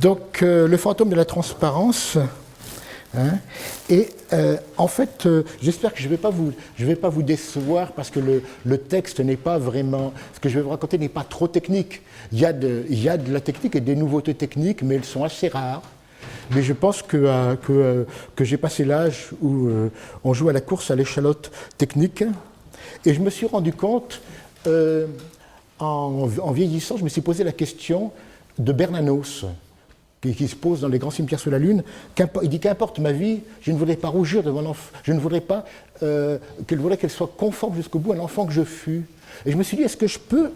Donc, le fantôme de la transparence. Hein, et en fait, j'espère que je ne vais pas vous décevoir parce que le texte n'est pas vraiment, ce que je vais vous raconter n'est pas trop technique. Il y a de la technique et des nouveautés techniques, mais elles sont assez rares. Mais je pense que j'ai passé l'âge où on joue à la course à l'échalote technique. Et je me suis rendu compte, en vieillissant, je me suis posé la question de Bernanos, qui se pose dans les grands cimetières sur la Lune. Il dit qu'importe ma vie, je ne voudrais pas rougir de mon enfant, je ne voudrais pas qu'elle soit conforme jusqu'au bout à l'enfant que je fus. Et je me suis dit, est-ce que je peux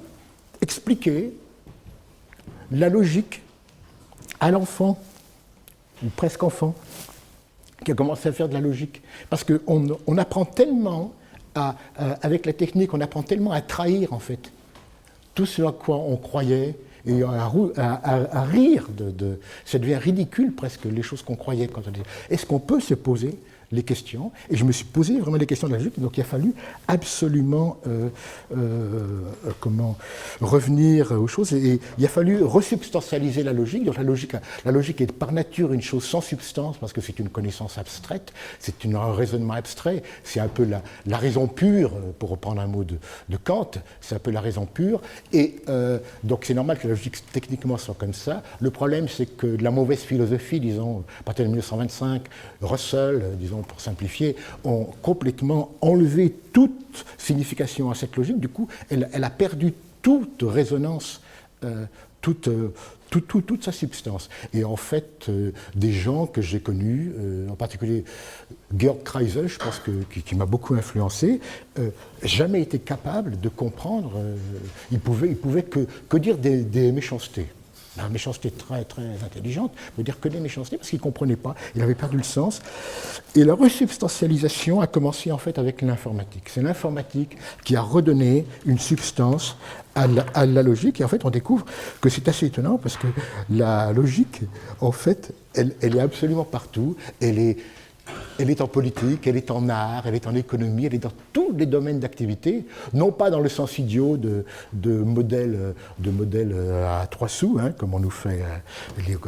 expliquer la logique à l'enfant, ou presque enfant, qui a commencé à faire de la logique? Parce qu'on apprend tellement, avec la technique, on apprend tellement à trahir, en fait, tout ce à quoi on croyait, et à rire ça devient ridicule presque les choses qu'on croyait quand on dit. Est-ce qu'on peut se poser les questions? Et je me suis posé vraiment les questions de la logique, donc il a fallu absolument revenir aux choses, et il a fallu resubstantialiser la logique. Donc la logique est par nature une chose sans substance, parce que c'est une connaissance abstraite, c'est un raisonnement abstrait, c'est un peu la raison pure, pour reprendre un mot de Kant, c'est un peu la raison pure, et donc c'est normal que la logique techniquement soit comme ça. Le problème, c'est que de la mauvaise philosophie, disons, à partir de 1925, Russell, disons, pour simplifier, ont complètement enlevé toute signification à cette logique. Du coup, elle a perdu toute résonance, toute sa substance. Et en fait, des gens que j'ai connus, en particulier Georg Kreisel, je pense qui m'a beaucoup influencé, jamais été capable de comprendre. Il pouvait que dire des méchancetés. La méchanceté très, très intelligente, mais dire que des méchancetés, parce qu'il ne comprenait pas, il avait perdu le sens. Et la resubstantialisation a commencé en fait avec l'informatique. C'est l'informatique qui a redonné une substance à la logique. Et en fait, on découvre que c'est assez étonnant, parce que la logique, en fait, elle est absolument partout. Elle est en politique, elle est en art, elle est en économie, elle est dans tous les domaines d'activité, non pas dans le sens idiot de modèles à 3 sous, hein, comme on nous fait,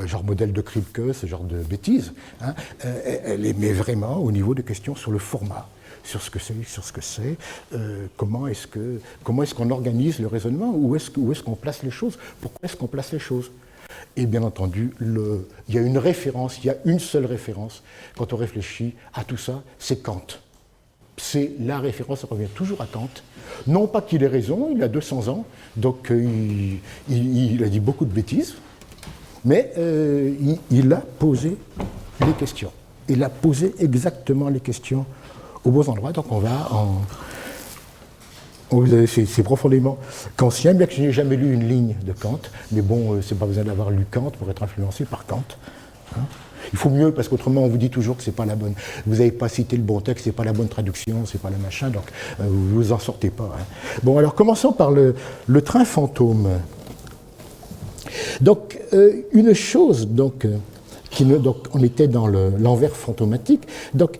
genre modèle de Kripke, ce genre de bêtises, hein, mais vraiment au niveau de questions sur le format, sur ce que c'est, comment est-ce qu'on organise le raisonnement, où est-ce qu'on place les choses, pourquoi est-ce qu'on place les choses. Et bien entendu, il y a une référence, il y a une seule référence, quand on réfléchit à tout ça, c'est Kant. C'est la référence, ça revient toujours à Kant. Non pas qu'il ait raison, il a 200 ans, donc il a dit beaucoup de bêtises, mais il a posé les questions. Il a posé exactement les questions aux bons endroits, donc on va en... C'est profondément kantien, bien que je n'ai jamais lu une ligne de Kant, mais bon, c'est pas besoin d'avoir lu Kant pour être influencé par Kant. Hein. Il faut mieux, parce qu'autrement on vous dit toujours que c'est pas la bonne. Vous n'avez pas cité le bon texte, c'est pas la bonne traduction, c'est pas le machin, donc vous vous en sortez pas. Hein. Bon, alors commençons par le train fantôme. Donc une chose, donc on était dans l'envers fantomatique, donc.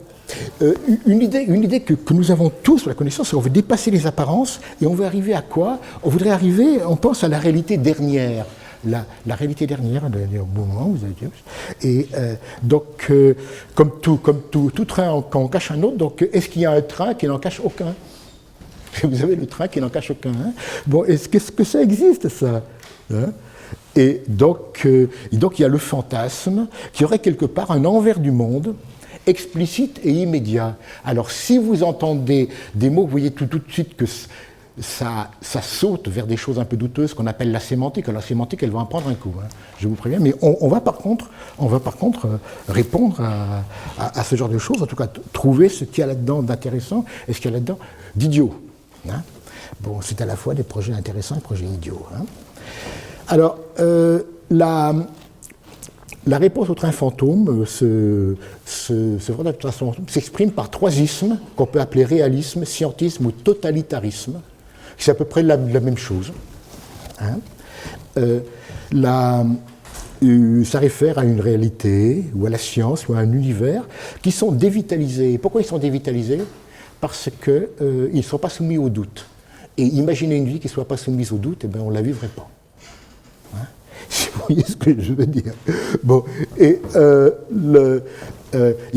Une idée que nous avons tous sur la connaissance, c'est qu'on veut dépasser les apparences et on veut arriver à quoi? On voudrait arriver, on pense à la réalité dernière. La réalité dernière, au moment où vous avez dit. Et donc, comme tout train, quand on cache un autre, donc est-ce qu'il y a un train qui n'en cache aucun? Vous avez le train qui n'en cache aucun. Hein? Bon, est-ce que ça existe, ça? Hein? Et donc, il y a le fantasme qui aurait quelque part un envers du monde explicite et immédiat. Alors, si vous entendez des mots, vous voyez tout de suite que ça saute vers des choses un peu douteuses qu'on appelle la sémantique. Alors, la sémantique, elle va en prendre un coup, hein, je vous préviens. Mais on va par contre répondre à ce genre de choses, en tout cas trouver ce qu'il y a là-dedans d'intéressant et ce qu'il y a là-dedans d'idiot. Hein. Bon, c'est à la fois des projets intéressants et des projets idiots. Hein. Alors, la réponse au train fantôme, ce train fantôme s'exprime par 3 ismes qu'on peut appeler réalisme, scientisme ou totalitarisme. C'est à peu près la même chose. Hein. Ça réfère à une réalité, ou à la science, ou à un univers, qui sont dévitalisés. Pourquoi ils sont dévitalisés? Parce qu'ils ne sont pas soumis au doute. Et imaginer une vie qui ne soit pas soumise au doute, eh bien, on ne la vivrait pas. Hein. Si Vous voyez ce que je veux dire? Bon, et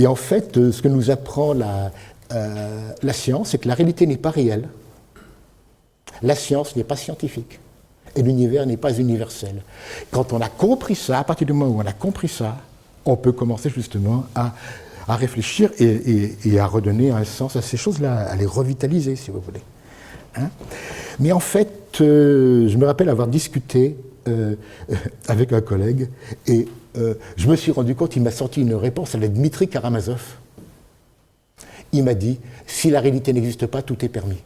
en fait, ce que nous apprend la science, c'est que la réalité n'est pas réelle. La science n'est pas scientifique. Et l'univers n'est pas universel. Quand on a compris ça, à partir du moment où on a compris ça, on peut commencer justement à réfléchir et à redonner un sens à ces choses-là, à les revitaliser, si vous voulez. Hein? Mais en fait, je me rappelle avoir discuté avec un collègue et je me suis rendu compte, il m'a sorti une réponse à la Dmitri Karamazov. Il m'a dit, si la réalité n'existe pas, tout est permis.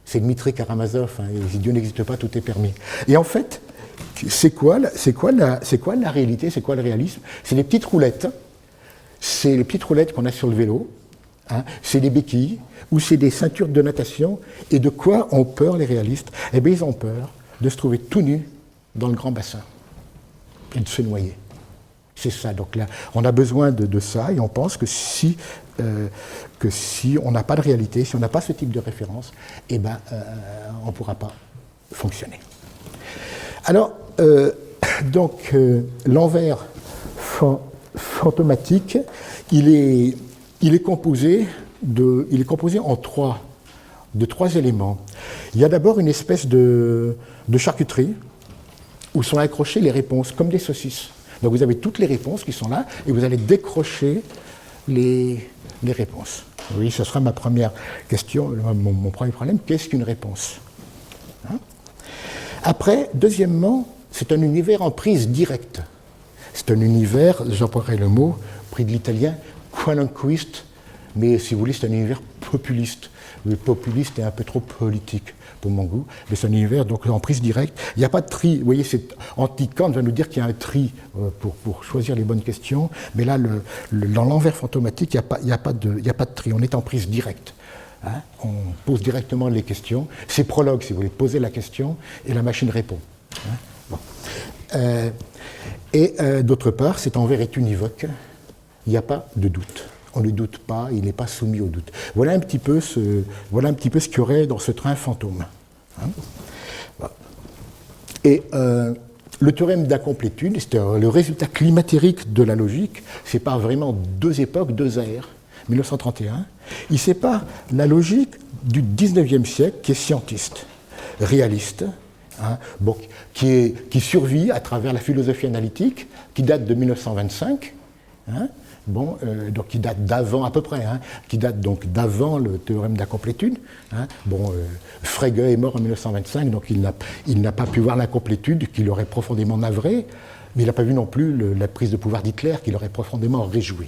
C'est Dmitri Karamazov, hein, si Dieu n'existe pas, tout est permis. Et en fait, c'est quoi la réalité, c'est quoi le réalisme? C'est les petites roulettes. C'est les petites roulettes qu'on a sur le vélo. Hein, c'est des béquilles ou c'est des ceintures de natation. Et de quoi ont peur les réalistes? Eh bien, ils ont peur de se trouver tout nus dans le grand bassin et de se noyer. C'est ça. Donc là, on a besoin de ça et on pense que si on n'a pas de réalité, si on n'a pas ce type de référence, eh ben, on ne pourra pas fonctionner. Alors, l'envers fantomatique, il est composé en de trois éléments. Il y a d'abord une espèce de charcuterie où sont accrochées les réponses, comme des saucisses. Donc vous avez toutes les réponses qui sont là et vous allez décrocher les réponses. Oui, ce sera ma première question, mon premier problème. Qu'est-ce qu'une réponse? Hein? Après, deuxièmement, c'est un univers en prise directe. C'est un univers, j'emploierai le mot, pris de l'italien, qualunquiste, mais si vous voulez, c'est un univers populiste. Le populiste est un peu trop politique pour mon goût, mais c'est un univers donc en prise directe. Il n'y a pas de tri. Vous voyez, Anti-Kant va nous dire qu'il y a un tri pour choisir les bonnes questions, mais là, dans l'envers fantomatique, il n'y a pas de tri. On est en prise directe. Hein? On pose directement les questions. C'est prologue, si vous voulez, poser la question et la machine répond. Hein? Bon. D'autre part, cet envers est univoque. Il n'y a pas de doute. On ne doute pas, il n'est pas soumis au doute. Voilà un petit peu ce qu'il y aurait dans ce train fantôme. Hein? Bon. Et le théorème d'incomplétude, c'est le résultat climatérique de la logique, sépare vraiment deux époques, deux ères. 1931, il sépare la logique du 19e siècle, qui est scientiste, réaliste, hein, bon, qui survit à travers la philosophie analytique, qui date de 1925, hein, bon, donc qui date d'avant à peu près, hein, qui date donc d'avant le théorème d'incomplétude. Hein, bon, Frege est mort en 1925, donc il n'a pas pu voir l'incomplétude qui l'aurait profondément navré, mais il n'a pas vu non plus la prise de pouvoir d'Hitler qui l'aurait profondément réjoui.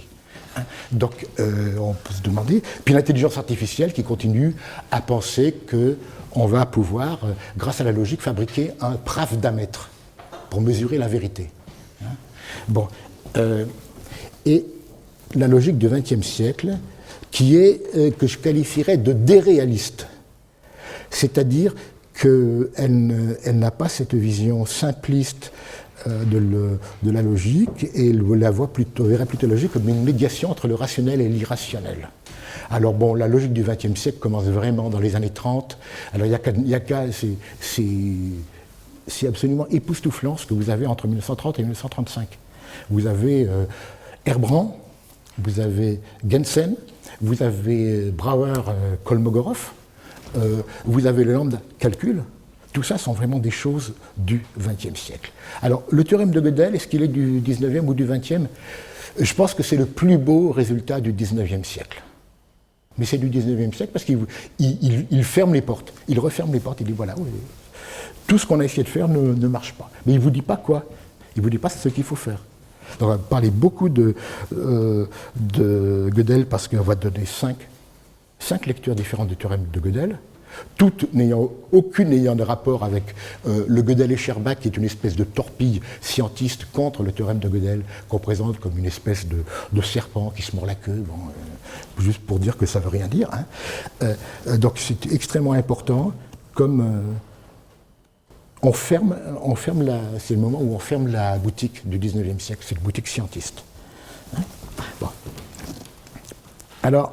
Hein, donc on peut se demander, puis l'intelligence artificielle qui continue à penser qu'on va pouvoir, grâce à la logique, fabriquer un pravdamètre pour mesurer la vérité. Hein, bon, et la logique du XXe siècle, qui est, que je qualifierais de déréaliste. C'est-à-dire qu'elle n'a pas cette vision simpliste de la logique, et elle verrait plutôt la logique comme une médiation entre le rationnel et l'irrationnel. Alors bon, la logique du XXe siècle commence vraiment dans les années 30. Alors c'est absolument époustouflant ce que vous avez entre 1930 et 1935. Vous avez Herbrand, vous avez Gensen, vous avez Brouwer, Kolmogorov, vous avez le lambda calcul. Tout ça sont vraiment des choses du XXe siècle. Alors, le théorème de Gödel, est-ce qu'il est du XIXe ou du XXe? Je pense que c'est le plus beau résultat du XIXe siècle. Mais c'est du XIXe siècle parce qu'il ferme les portes. Il referme les portes, il dit voilà, oui, tout ce qu'on a essayé de faire ne marche pas. Mais il ne vous dit pas quoi. Il ne vous dit pas ce qu'il faut faire. Donc on va parler beaucoup de Gödel parce qu'on va donner cinq lectures différentes du théorème de Gödel, aucune n'ayant de rapport avec le Gödel-Escherbach, qui est une espèce de torpille scientiste contre le théorème de Gödel, qu'on présente comme une espèce de serpent qui se mord la queue, bon, juste pour dire que ça ne veut rien dire. Hein. Donc c'est extrêmement important, comme c'est le moment où on ferme la boutique du XIXe siècle, c'est une boutique scientiste. Hein. Bon. Alors,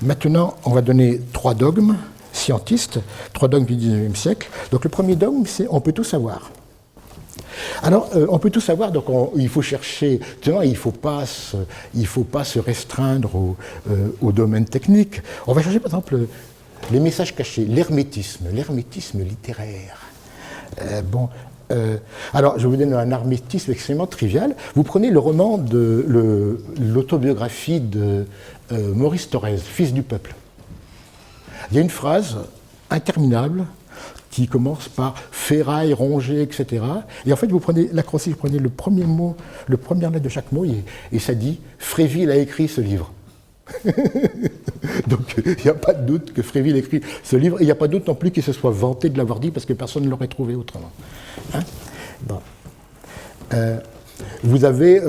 maintenant, on va donner trois dogmes scientistes, trois dogmes du XIXe siècle. Donc le premier dogme, c'est on peut tout savoir. Alors, on peut tout savoir, donc il faut chercher, il ne faut pas se restreindre au domaine technique. On va chercher par exemple les messages cachés, l'hermétisme littéraire. Alors, je vous donne un hermétisme extrêmement trivial. Vous prenez le roman de l'autobiographie de Maurice Thorez, Fils du peuple. Il y a une phrase interminable qui commence par ferraille, rongée, etc. Et en fait, vous prenez l'acrostiche, vous prenez le premier mot, le premier lettre de chaque mot, et ça dit « Fréville a écrit ce livre ». Donc, il n'y a pas de doute que Fréville a écrit ce livre, et il n'y a pas de doute non plus qu'il se soit vanté de l'avoir dit, parce que personne ne l'aurait trouvé autrement. Hein? Bon. Vous avez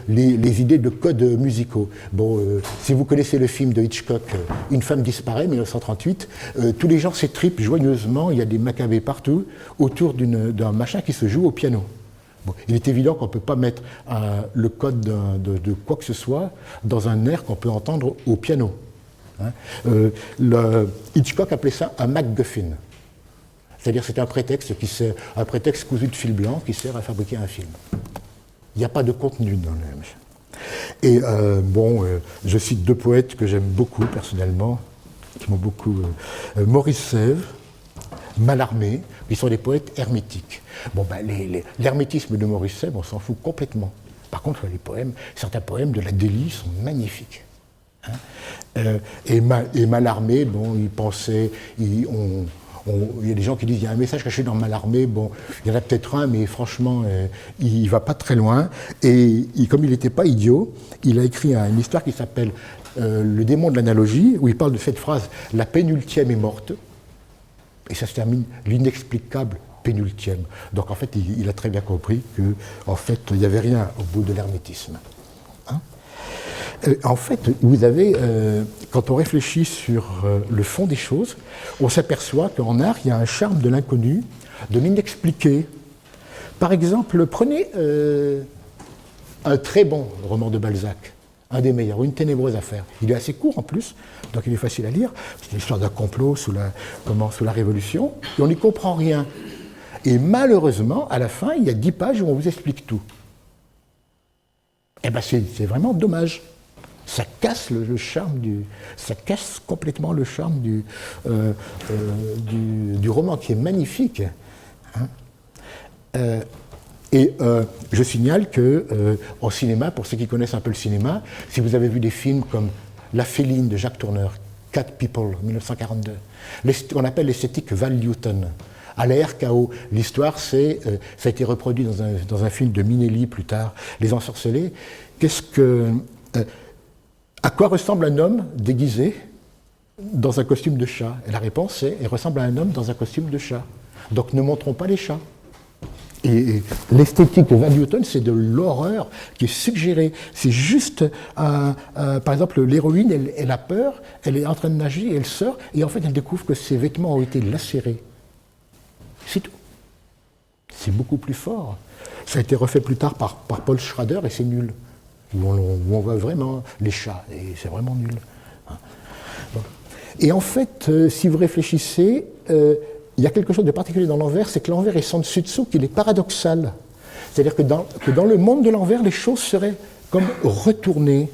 les idées de codes musicaux. Si vous connaissez le film de Hitchcock, Une femme disparaît, 1938, tous les gens s'étripent joyeusement, il y a des macabées partout, autour d'un machin qui se joue au piano. Il est évident qu'on ne peut pas mettre le code de quoi que ce soit dans un air qu'on peut entendre au piano. Hein. Hitchcock appelait ça un MacGuffin. C'est-à-dire c'est un prétexte cousu de fil blanc qui sert à fabriquer un film. Il n'y a pas de contenu dans le machin. Et je cite deux poètes que j'aime beaucoup personnellement, qui m'ont beaucoup... Maurice Sèvres, Mallarmé, qui sont des poètes hermétiques. L'hermétisme de Maurice Sèvres, on s'en fout complètement. Par contre, certains poèmes de la Délie sont magnifiques. Hein. Et Mallarmé, il pensait... Il y a des gens qui disent qu'il y a un message caché dans Mallarmé. Il y en a peut-être un, mais franchement, il ne va pas très loin. Et comme il n'était pas idiot, il a écrit une histoire qui s'appelle Le démon de l'analogie, où il parle de cette phrase « La pénultième est morte ». Et ça se termine « L'inexplicable pénultième ». Donc en fait, il a très bien compris qu'en fait, il n'y avait rien au bout de l'hermétisme. Hein? En fait, vous avez, quand on réfléchit sur le fond des choses, on s'aperçoit qu'en art, il y a un charme de l'inconnu, de l'inexpliqué. Par exemple, prenez un très bon roman de Balzac, un des meilleurs, Une ténébreuse affaire. Il est assez court en plus, donc il est facile à lire. C'est l'histoire d'un complot sous la Révolution, et on n'y comprend rien. Et malheureusement, à la fin, il y a 10 pages où on vous explique tout. Eh bien, c'est vraiment dommage. Ça casse ça casse complètement le charme du roman qui est magnifique. Hein. Je signale qu'au cinéma, pour ceux qui connaissent un peu le cinéma, si vous avez vu des films comme La Féline de Jacques Tourneur, Cat People, 1942, on appelle l'esthétique Val Newton. À la RKO, l'histoire, ça a été reproduit dans un film de Minelli plus tard, Les Ensorcelés. À quoi ressemble un homme déguisé dans un costume de chat? Et la réponse est, il ressemble à un homme dans un costume de chat. Donc ne montrons pas les chats. Et l'esthétique de Val Newton, c'est de l'horreur qui est suggérée. C'est juste, par exemple, l'héroïne, elle a peur, elle est en train de nager, elle sort, et en fait, elle découvre que ses vêtements ont été lacérés. C'est tout. C'est beaucoup plus fort. Ça a été refait plus tard par Paul Schrader, et c'est nul. Où on voit vraiment les chats, et c'est vraiment nul. Bon. Et en fait, si vous réfléchissez, il y a quelque chose de particulier dans l'envers, c'est que l'envers est sans dessus-dessous, qu'il est paradoxal. C'est-à-dire que dans le monde de l'envers, les choses seraient comme retournées.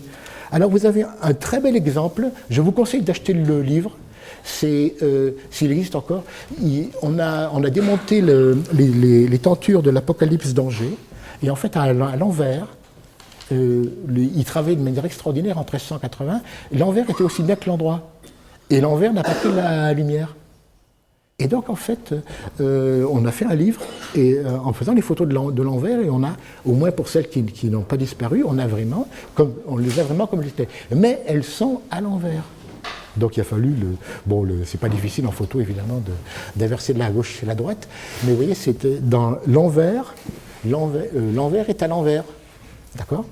Alors vous avez un très bel exemple, je vous conseille d'acheter le livre, s'il existe encore. On a démonté les tentures de l'Apocalypse d'Angers, et en fait, à l'envers, il travaillait de manière extraordinaire en 1380. L'envers était aussi bien que l'endroit. Et l'envers n'a pas pris la lumière. Et donc, en fait, on a fait un livre, et en faisant les photos de l'envers, et on a, au moins pour celles qui n'ont pas disparu, on les a vraiment comme elles étaient. Mais elles sont à l'envers. Donc il a fallu, c'est pas difficile en photo évidemment d'inverser de la gauche et la droite, mais vous voyez, c'était dans l'envers est à l'envers. D'accord ?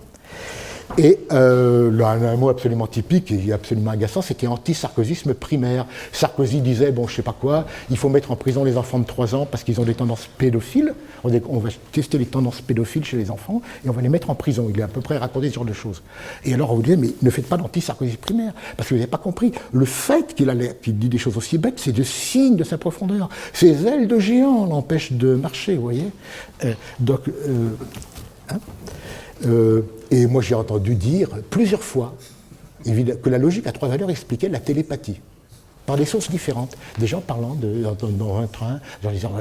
Et un mot absolument typique et absolument agaçant, c'était anti-sarkozysme primaire. Sarkozy disait, bon, je sais pas quoi, il faut mettre en prison les enfants de 3 ans parce qu'ils ont des tendances pédophiles. On va tester les tendances pédophiles chez les enfants et on va les mettre en prison. Il a à peu près raconté ce genre de choses. Et alors on vous dit, mais ne faites pas d'anti-sarkozysme primaire, parce que vous n'avez pas compris. Le fait qu'il dit des choses aussi bêtes, c'est de signe de sa profondeur. Ses ailes de géant l'empêchent de marcher, vous voyez. Et moi, j'ai entendu dire plusieurs fois que la logique à 3 valeurs expliquait la télépathie, par des sources différentes. Des gens parlant dans un train, en disant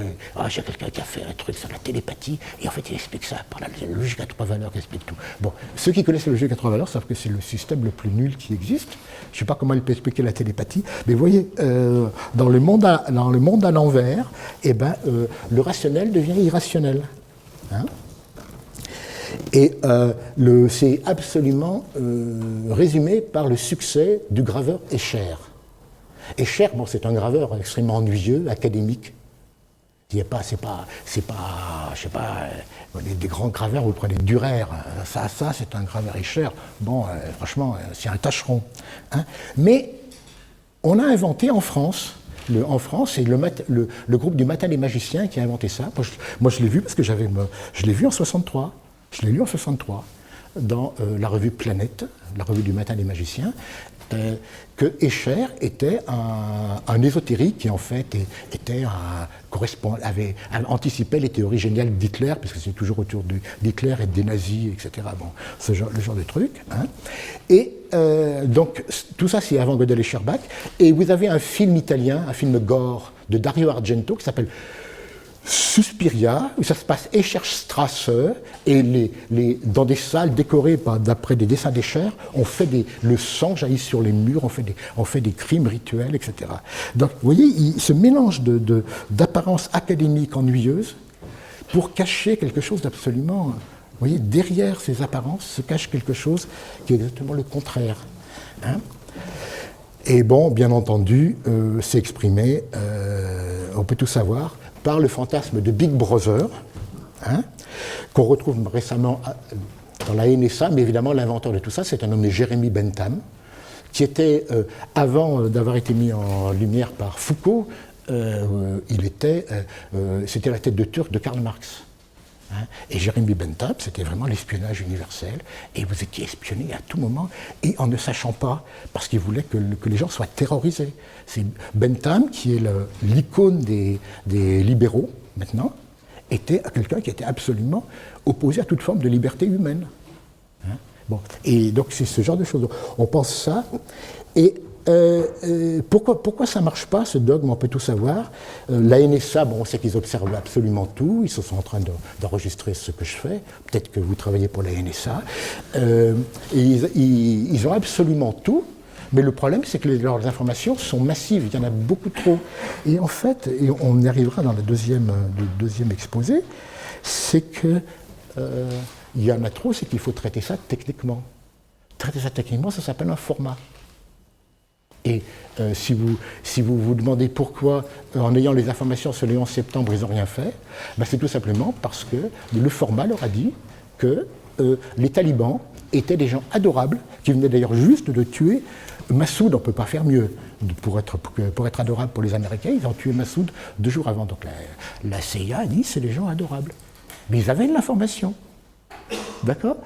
j'ai quelqu'un qui a fait un truc sur la télépathie, et en fait, il explique ça par la logique à 3 valeurs qui explique tout. Bon, ceux qui connaissent la logique à 3 valeurs savent que c'est le système le plus nul qui existe. Je ne sais pas comment il peut expliquer la télépathie, mais vous voyez, dans le monde à l'envers, le rationnel devient irrationnel. Hein? Et c'est absolument résumé par le succès du graveur Escher. Escher, bon, c'est un graveur extrêmement ennuyeux, académique. C'est pas, je sais pas, des grands graveurs, vous prenez Dürer, ça c'est un graveur Escher. Bon, franchement, c'est un tâcheron. Hein. Mais on a inventé en France, c'est le groupe du Matin des magiciens qui a inventé ça. Moi, je l'ai vu parce que je l'ai vu en 63. Je l'ai lu en 63 dans la revue Planète, la revue du Matin des magiciens, que Escher était un ésotérique qui en fait anticipait les théories géniales d'Hitler, parce que c'est toujours autour d'Hitler et des nazis, etc. Bon, le genre de truc. Hein. Et donc tout ça c'est avant Gödel et Scherbak. Et vous avez un film italien, un film gore de Dario Argento qui s'appelle Suspiria, où ça se passe Escherstrasse, et dans des salles décorées d'après des dessins d'Escher, le sang jaillit sur les murs, on fait des crimes rituels, etc. Donc, vous voyez, ce mélange d'apparences académiques ennuyeuses pour cacher quelque chose d'absolument... Vous voyez, derrière ces apparences se cache quelque chose qui est exactement le contraire. Hein. Et bon, bien entendu, c'est exprimé, on peut tout savoir, par le fantasme de Big Brother, hein, qu'on retrouve récemment dans la NSA, mais évidemment l'inventeur de tout ça, c'est un homme nommé Jeremy Bentham, qui était, avant d'avoir été mis en lumière par Foucault, c'était la tête de turc de Karl Marx. Hein, et Jeremy Bentham, c'était vraiment l'espionnage universel, et vous étiez espionné à tout moment, et en ne sachant pas, parce qu'il voulait que les gens soient terrorisés. C'est Bentham, qui est l'icône des libéraux, maintenant, était quelqu'un qui était absolument opposé à toute forme de liberté humaine. Hein, bon, et donc c'est ce genre de choses. On pense ça, et pourquoi ça ne marche pas, ce dogme, on peut tout savoir. La NSA, bon, on sait qu'ils observent absolument tout, ils sont en train d'enregistrer ce que je fais, peut-être que vous travaillez pour la NSA, et ils ont absolument tout, mais le problème, c'est que leurs informations sont massives, il y en a beaucoup trop. Et en fait, et on y arrivera dans le deuxième exposé, c'est que il y en a trop, c'est qu'il faut traiter ça techniquement. Traiter ça techniquement, ça s'appelle un format. Et si vous vous demandez pourquoi, en ayant les informations sur le 11 septembre, ils n'ont rien fait, ben c'est tout simplement parce que le format leur a dit que les talibans étaient des gens adorables, qui venaient d'ailleurs juste de tuer Massoud, on ne peut pas faire mieux. Pour être adorable pour les Américains, ils ont tué Massoud 2 jours avant. Donc la CIA a dit c'est des gens adorables. Mais ils avaient de l'information. D'accord.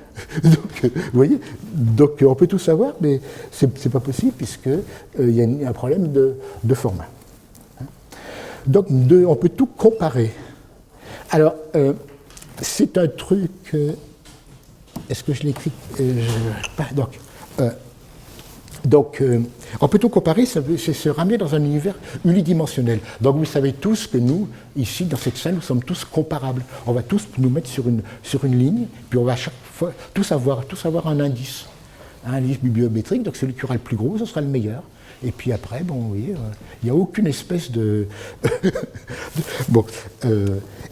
Donc, vous voyez, donc on peut tout savoir, mais c'est pas possible puisqu'il y a un problème de format. Donc on peut tout comparer. Alors, c'est un truc... est-ce que je l'écris Donc, on peut tout comparer, c'est se ramener dans un univers unidimensionnel. Donc, vous savez tous que nous, ici, dans cette salle, nous sommes tous comparables. On va tous nous mettre sur une ligne, puis on va à chaque fois tous avoir un indice bibliométrique. Donc, celui qui aura le plus gros, ce sera le meilleur. Et puis après, bon, vous voyez, il n'y a aucune espèce de... bon,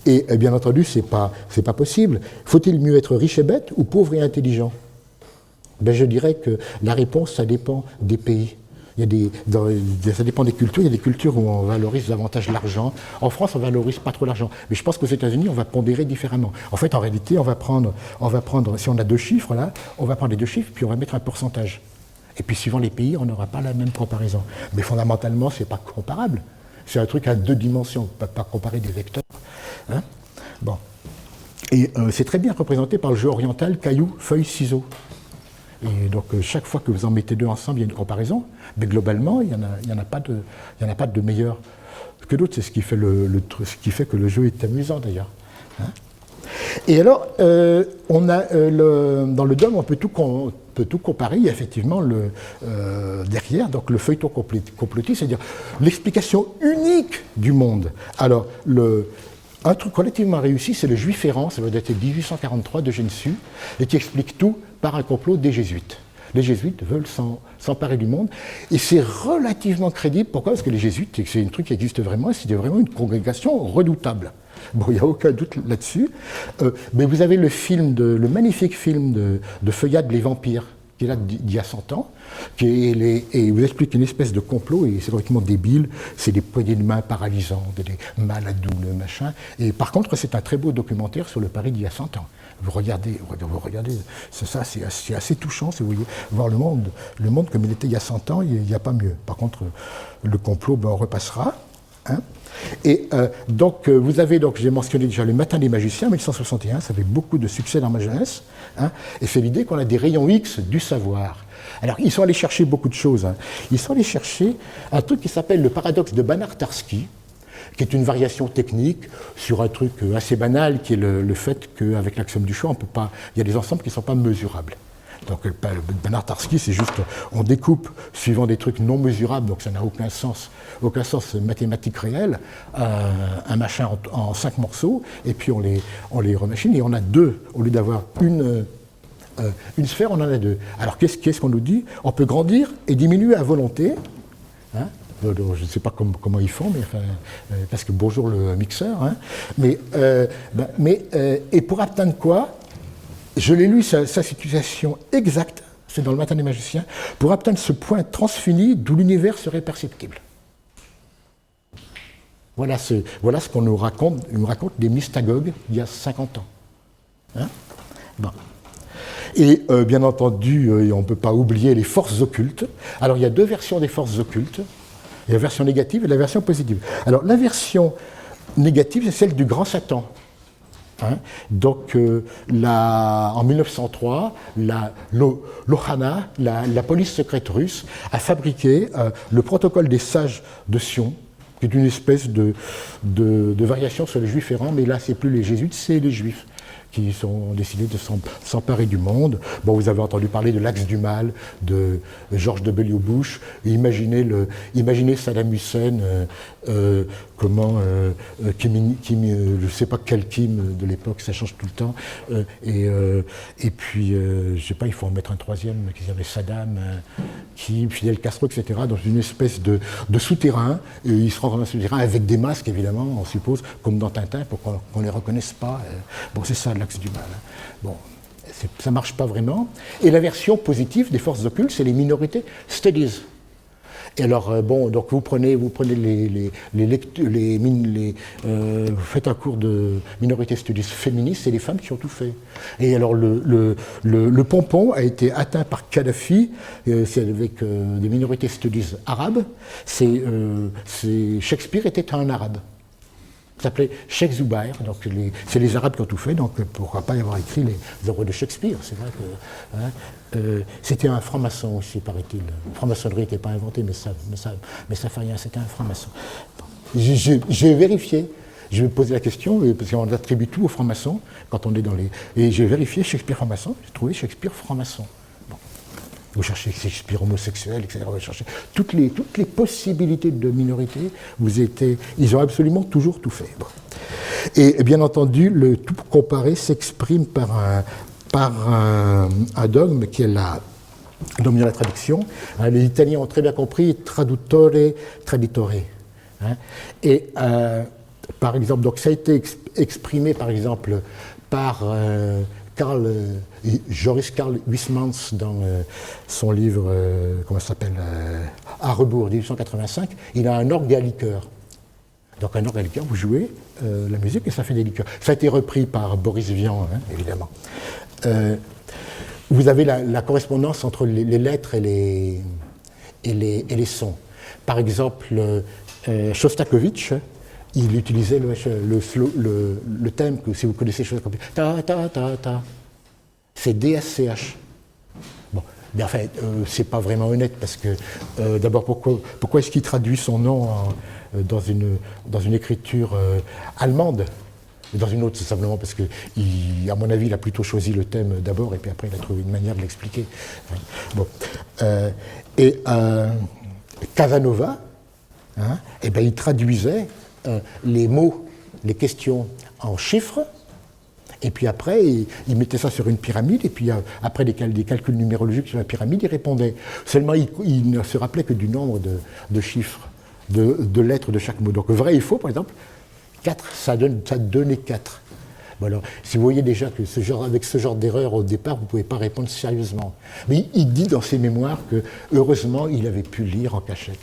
et bien entendu, c'est pas possible. Faut-il mieux être riche et bête ou pauvre et intelligent? Ben, je dirais que la réponse, ça dépend des pays. Ça dépend des cultures. Il y a des cultures où on valorise davantage l'argent. En France, on valorise pas trop l'argent. Mais je pense qu'aux États-Unis, on va pondérer différemment. En fait, en réalité, on va prendre, si on a deux chiffres là, on va prendre les deux chiffres puis on va mettre un pourcentage. Et puis suivant les pays, on n'aura pas la même comparaison. Mais fondamentalement, c'est pas comparable. C'est un truc à deux dimensions. On ne peut pas comparer des vecteurs. Hein, bon. Et c'est très bien représenté par le jeu oriental caillou, feuille, ciseaux. Et donc chaque fois que vous en mettez deux ensemble, il y a une comparaison. Mais globalement, il n'y en a pas de meilleur que d'autres. C'est ce qui fait ce qui fait que le jeu est amusant d'ailleurs. Hein. Et alors, on a dans le DOM, on peut tout comparer. Il y a effectivement derrière, donc le feuilleton complotiste, c'est-à-dire l'explication unique du monde. Alors, un truc relativement réussi, c'est le Juif errant, ça va dater de 1843 de Gensu, et qui explique tout par un complot des Jésuites. Les Jésuites veulent s'emparer du monde, et c'est relativement crédible. Pourquoi ? Parce que les Jésuites, c'est un truc qui existe vraiment, c'était vraiment une congrégation redoutable. Bon, il n'y a aucun doute là-dessus. Mais vous avez le magnifique film de Feuillade, Les Vampires, qui est là d'il y a 100 ans, et vous explique une espèce de complot, et c'est complètement débile, c'est des poignées de main paralysantes, des maladoules, machin. Et par contre, c'est un très beau documentaire sur le Paris d'il y a 100 ans. Vous regardez, c'est assez touchant, si vous voulez, voir le monde comme il était il y a 100 ans, il n'y a pas mieux. Par contre, le complot, on repassera. Hein. Et donc, vous avez, j'ai mentionné déjà le Matin des magiciens, 1961, ça fait beaucoup de succès dans ma jeunesse, hein, et c'est l'idée qu'on a des rayons X du savoir. Alors, ils sont allés chercher beaucoup de choses. Hein. Ils sont allés chercher un truc qui s'appelle le paradoxe de Banach-Tarski, qui est une variation technique sur un truc assez banal, qui est le fait qu'avec l'axiome du choix, il y a des ensembles qui ne sont pas mesurables. Donc le Banach-Tarski, c'est juste, on découpe suivant des trucs non mesurables, donc ça n'a aucun sens mathématique réel, un machin en 5 morceaux, et puis on les remachine, et on a deux, au lieu d'avoir une sphère, on en a deux. Alors qu'est-ce qu'on nous dit ? On peut grandir et diminuer à volonté, hein. Je ne sais pas comment ils font, mais enfin, parce que bonjour le mixeur, hein. Et pour atteindre quoi ? Je l'ai lu, sa situation exacte, c'est dans le Matin des magiciens, pour atteindre ce point transfini d'où l'univers serait perceptible. Voilà ce qu'on nous raconte des mystagogues il y a 50 ans. Hein, bon. Et bien entendu, on ne peut pas oublier les forces occultes. Alors il y a deux versions des forces occultes. Il y a la version négative et la version positive. Alors la version négative, c'est celle du grand Satan. Hein, donc, en 1903, l'Ohana, la police secrète russe, a fabriqué le protocole des sages de Sion, qui est une espèce de variation sur les juifs errants, mais là, c'est plus les jésuites, c'est les juifs qui ont décidé de s'emparer du monde. Bon, vous avez entendu parler de l'axe du mal de George W. Bush. Imaginez Saddam Hussein, Kim, je ne sais pas quel Kim de l'époque, ça change tout le temps. Et puis, je ne sais pas, il faut en mettre un troisième qui s'appelle Saddam, Kim, Fidel Castro, etc., dans une espèce de souterrain. Et ils se rendent dans un souterrain avec des masques, évidemment, on suppose, comme dans Tintin, pour qu'on ne les reconnaisse pas. Bon, c'est ça l'axe du mal. Bon, ça ne marche pas vraiment. Et la version positive des forces occultes, c'est les minorités studies. Et alors, donc vous prenez vous faites un cours de minorité studies féministes, c'est les femmes qui ont tout fait. Et alors, le pompon a été atteint par Kadhafi, c'est avec des minorités studies arabes. Shakespeare était un arabe. Ça s'appelait Sheikh Zubair, donc c'est les Arabes qui ont tout fait, donc pourquoi pas y avoir écrit les œuvres de Shakespeare, c'est vrai que... c'était un franc-maçon aussi, paraît-il. La franc-maçonnerie n'était pas inventée, mais ça fait rien, c'était un franc-maçon. Bon. J'ai vérifié, je vais poser la question, parce qu'on attribue tout aux francs-maçons, quand on est dans les... Et j'ai vérifié Shakespeare franc-maçon, j'ai trouvé Shakespeare franc-maçon. Vous cherchez Shakespeare homosexuel, etc. Vous cherchez toutes les possibilités de minorité. Ils ont absolument toujours tout fait. Bon. Et bien entendu, le tout comparé s'exprime par un dogme qui est le dogme de la traduction. Hein, les Italiens ont très bien compris traduttore, traditore. Hein. Et par exemple, donc ça a été exprimé par exemple par Joris Karl Huysmans, dans son livre, comment ça s'appelle, À rebours, 1885, il a un orgue à liqueur. Donc un orgue à liqueur, vous jouez la musique et ça fait des liqueurs. Ça a été repris par Boris Vian, hein, évidemment. Vous avez la correspondance entre les lettres et les sons. Par exemple, Shostakovich, il utilisait le thème que, si vous connaissez Shostakovich, ta ta ta ta, c'est DSCH. Bon, mais en fait, c'est pas vraiment honnête parce que d'abord, pourquoi est-ce qu'il traduit son nom dans une écriture allemande? Dans une autre, c'est simplement parce que, à mon avis, il a plutôt choisi le thème d'abord et puis après, il a trouvé une manière de l'expliquer. Bon. Casanova, hein, eh ben, il traduisait les mots, les questions en chiffres, et puis après, il mettait ça sur une pyramide, et puis après des calculs numérologiques sur la pyramide, il répondait. Seulement, il ne se rappelait que du nombre de chiffres, de lettres de chaque mot. Donc, vrai et faux, par exemple, 4, ça donnait 4. Bon alors, si vous voyez déjà que avec ce genre d'erreur au départ, vous ne pouvez pas répondre sérieusement. Mais il dit dans ses mémoires que, heureusement, il avait pu lire en cachette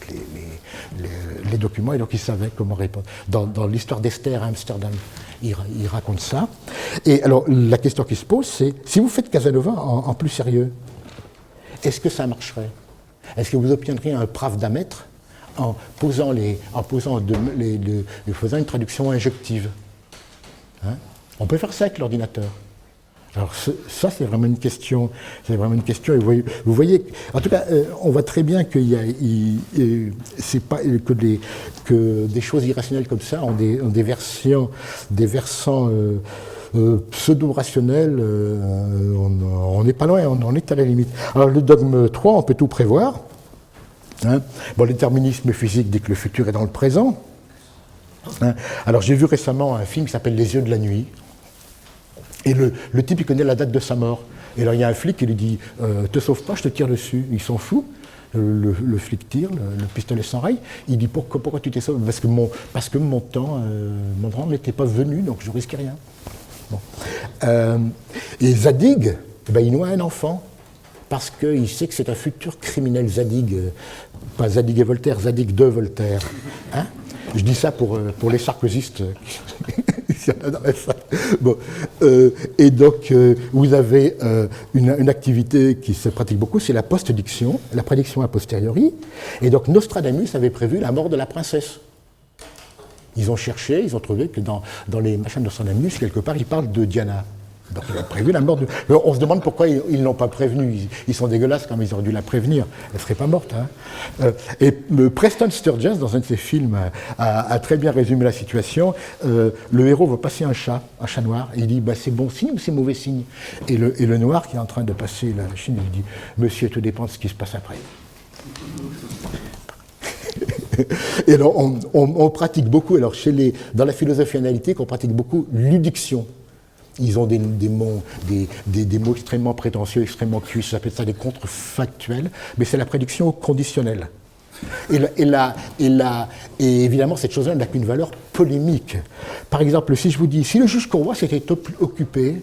les documents, et donc il savait comment répondre. Dans l'histoire d'Esther à Amsterdam, il raconte ça. Et alors, la question qui se pose, c'est, si vous faites Casanova en plus sérieux, est-ce que ça marcherait? Est-ce que vous obtiendriez un pravda-mètre en faisant une traduction injective, hein? On peut faire ça avec l'ordinateur. Alors ça, c'est vraiment une question. Et vous voyez, en tout cas, on voit très bien que c'est pas que des choses irrationnelles comme ça ont des versants pseudo-rationnels. On n'est pas loin, on est à la limite. Alors le dogme 3, on peut tout prévoir. Hein. Bon, le déterminisme physique dit que le futur est dans le présent. Hein. Alors j'ai vu récemment un film qui s'appelle Les yeux de la nuit. Et le type, il connaît la date de sa mort. Et alors il y a un flic qui lui dit te sauve pas, je te tire dessus. Il s'en fout. Le flic tire, le pistolet s'enraye. Il dit pourquoi tu t'es sauvé? Parce que mon temps n'était pas venu, donc je risquais rien. Bon. Et Zadig, il noie un enfant. Parce qu'il sait que c'est un futur criminel. Zadig, pas Zadig et Voltaire, Zadig de Voltaire. Hein? Je dis ça pour les sarkozystes. Bon. Et donc, vous avez une activité qui se pratique beaucoup, c'est la post-diction, la prédiction a posteriori. Et donc, Nostradamus avait prévu la mort de la princesse. Ils ont cherché, ils ont trouvé que dans les machins de Nostradamus, quelque part, il parle de Diana. Donc il a prévu la mort de... On se demande pourquoi ils ne l'ont pas prévenue. Ils sont dégueulasses quand ils auraient dû la prévenir. Elle ne serait pas morte. Hein. Et Preston Sturges, dans un de ses films, a très bien résumé la situation. Le héros va passer un chat noir, et il dit c'est bon signe ou c'est mauvais signe? Et le noir qui est en train de passer la Chine, il dit monsieur, tout dépend de ce qui se passe après. Et alors on pratique beaucoup, alors dans la philosophie analytique, on pratique beaucoup l'udiction. Ils ont des mots extrêmement prétentieux, extrêmement cuits, ça s'appelle ça des contrefactuels, mais c'est la prédiction conditionnelle. Et évidemment, cette chose-là n'a qu'une valeur polémique. Par exemple, si je vous dis, si le juge Courroy s'était occupé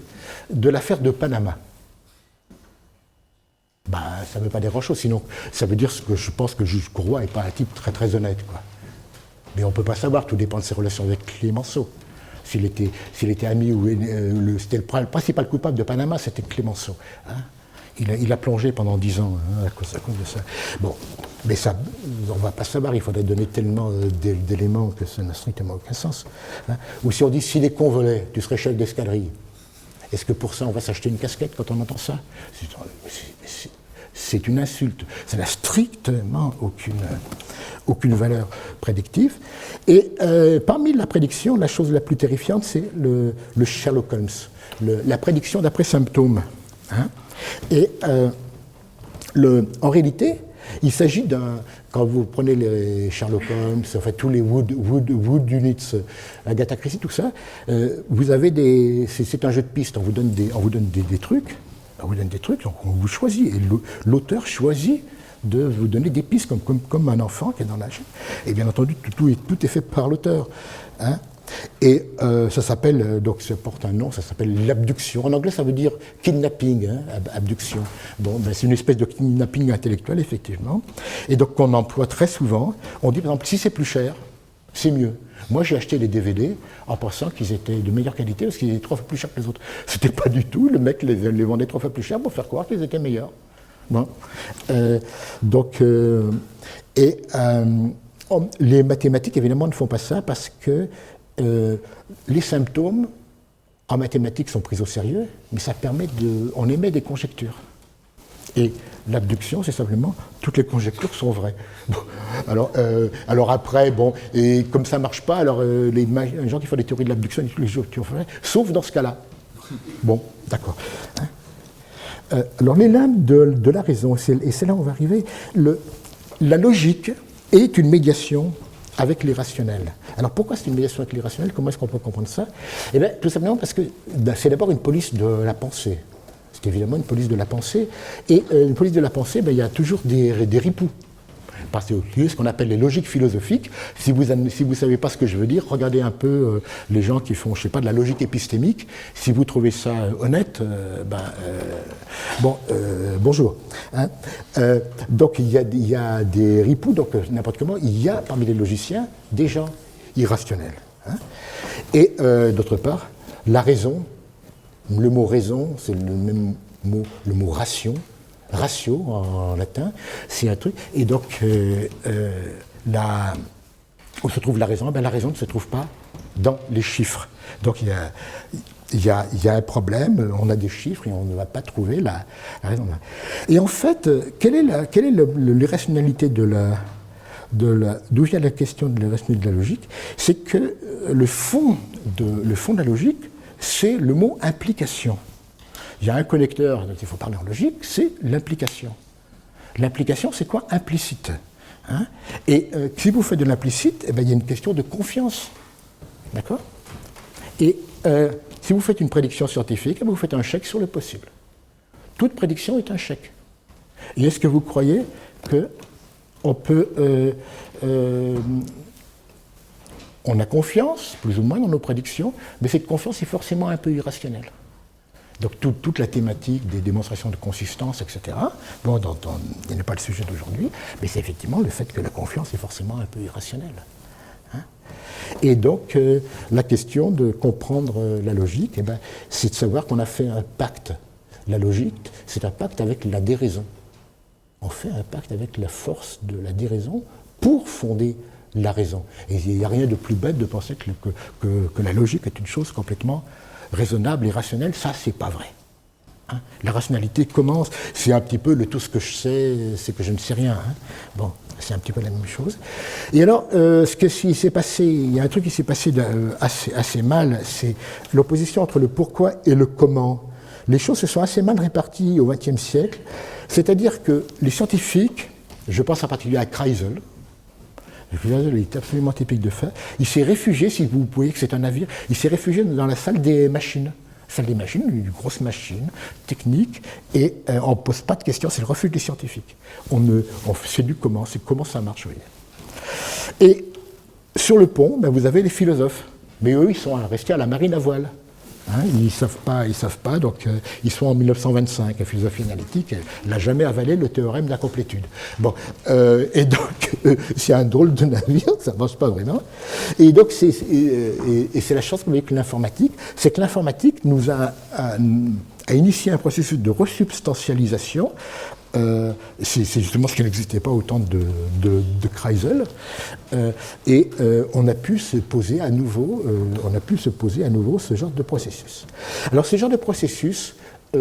de l'affaire de Panama, ça ne veut pas dire grand-chose, sinon ça veut dire que je pense que le juge Courroy n'est pas un type très très honnête, quoi. Mais on ne peut pas savoir, tout dépend de ses relations avec Clémenceau. S'il était ami ou c'était le principal coupable de Panama, c'était Clémenceau. Hein. Il a plongé pendant 10 ans à cause de ça. Bon, mais ça, on ne va pas savoir, il faudrait donner tellement d'éléments que ça n'a strictement aucun sens. Hein. Ou si on dit, si les cons volaient, tu serais chef d'escadrille. Est-ce que pour ça, on va s'acheter une casquette quand on entend ça? C'est une insulte. Ça n'a strictement aucune valeur prédictive. Et parmi la prédiction, la chose la plus terrifiante, c'est le Sherlock Holmes, la prédiction d'après symptômes. Hein. Et en réalité, il s'agit quand vous prenez les Sherlock Holmes, enfin tous les Wood Units, Agatha Christie, tout ça, vous avez c'est un jeu de pistes, on vous donne des trucs. On vous donne des trucs, donc on vous choisit, et l'auteur choisit de vous donner des pistes comme un enfant qui est dans la chaîne. Et bien entendu, tout est fait par l'auteur. Hein. Et ça s'appelle, donc ça porte un nom, ça s'appelle l'abduction. En anglais, ça veut dire kidnapping, hein, abduction. Bon, ben, c'est une espèce de kidnapping intellectuel, effectivement. Et donc, qu'on emploie très souvent. On dit, par exemple, si c'est plus cher, c'est mieux. Moi, j'ai acheté les DVD en pensant qu'ils étaient de meilleure qualité parce qu'ils étaient 3 fois plus chers que les autres. C'était pas du tout. Le mec les vendait 3 fois plus cher pour faire croire qu'ils étaient meilleurs. Bon. Les mathématiques, évidemment, ne font pas ça parce que les symptômes en mathématiques sont pris au sérieux, mais ça permet on émet des conjectures. Et l'abduction, c'est simplement toutes les conjectures sont vraies. Bon, alors après, bon, et comme ça ne marche pas, alors les gens qui font des théories de l'abduction disent toutes les conjectures sont vraies, sauf dans ce cas-là. Bon, d'accord. Hein. Alors les limbes de la raison, et c'est là où on va arriver, la logique est une médiation avec l'irrationnel. Alors pourquoi c'est une médiation avec l'irrationnel? Comment est-ce qu'on peut comprendre ça? Eh bien, tout simplement parce que c'est d'abord une police de la pensée. C'est évidemment une police de la pensée. Et une police de la pensée, ben, il y a toujours des ripoux. Parce que ce qu'on appelle les logiques philosophiques. Si vous ne savez pas ce que je veux dire, regardez un peu les gens qui font, je ne sais pas, de la logique épistémique. Si vous trouvez ça honnête, bonjour. Hein. Donc il y a des ripoux, donc n'importe comment, il y a parmi les logiciens des gens irrationnels. Hein. Et d'autre part, la raison, le mot raison, c'est le même mot, le mot ratio en latin, c'est un truc. Et donc, où se trouve la raison? Ben, la raison ne se trouve pas dans les chiffres. Donc, il y a un problème, on a des chiffres et on ne va pas trouver la raison. Et en fait, quelle est l'irrationalité d'où vient la question de l'irrationalité de la logique? C'est que le fond de la logique, c'est le mot implication. Il y a un connecteur dont il faut parler en logique, c'est l'implication. L'implication, c'est quoi? Implicite. Hein? Et si vous faites de l'implicite, eh bien, il y a une question de confiance. D'accord? Et si vous faites une prédiction scientifique, vous faites un chèque sur le possible. Toute prédiction est un chèque. Et est-ce que vous croyez qu'on peut... on a confiance, plus ou moins, dans nos prédictions, mais cette confiance est forcément un peu irrationnelle. Donc toute la thématique des démonstrations de consistance, etc., bon, il n'est pas le sujet d'aujourd'hui, mais c'est effectivement le fait que la confiance est forcément un peu irrationnelle. Hein. Et donc la question de comprendre la logique, eh ben, c'est de savoir qu'on a fait un pacte. La logique, c'est un pacte avec la déraison. On fait un pacte avec la force de la déraison pour fonder la raison. Et il n'y a rien de plus bête de penser que la logique est une chose complètement raisonnable et rationnelle. Ça, c'est pas vrai. Hein? La rationalité commence, c'est un petit peu le tout ce que je sais, c'est que je ne sais rien. Hein? Bon, c'est un petit peu la même chose. Et alors, il s'est passé, il y a un truc qui s'est passé assez mal, c'est l'opposition entre le pourquoi et le comment. Les choses se sont assez mal réparties au XXe siècle, c'est-à-dire que les scientifiques, je pense en particulier à Kreisel, il est absolument typique de ça. Il s'est réfugié, si vous voyez que c'est un navire, il s'est réfugié dans la salle des machines. Salle des machines, une grosse machine technique, et on ne pose pas de questions, c'est le refuge des scientifiques. C'est du comment, c'est comment ça marche. Vous voyez. Et sur le pont, ben, vous avez les philosophes, mais eux, ils sont restés à la marine à voile. Hein, ils ne savent pas, donc ils sont en 1925. La philosophie analytique n'a jamais avalé le théorème d'incomplétude. Bon, et donc, c'est un drôle de navire, ça ne marche pas vraiment. Et donc, c'est la chance avec l'informatique, c'est que l'informatique nous a initié un processus de resubstantialisation. C'est justement ce qui n'existait pas au temps de Kreisel, et on a pu se poser à nouveau, ce genre de processus. Alors ce genre de processus,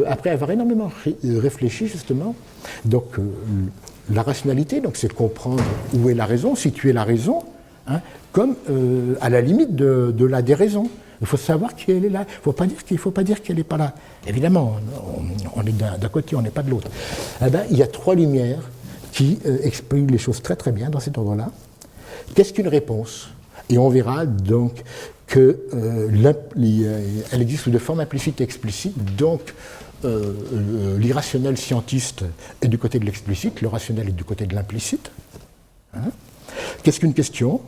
après avoir énormément réfléchi justement, donc la rationalité, donc c'est comprendre où est la raison, situer la raison, hein, comme à la limite de la déraison. Il faut savoir qu'elle est là. Il ne faut pas dire qu'elle n'est pas là. Évidemment, on est d'un côté, on n'est pas de l'autre. Eh ben, il y a 3 lumières qui expriment les choses très très bien dans cet ordre-là. Qu'est-ce qu'une réponse? Et on verra donc qu'elle existe sous de forme implicite et explicite. Donc, l'irrationnel scientiste est du côté de l'explicite, le rationnel est du côté de l'implicite. Hein? Qu'est-ce qu'une question?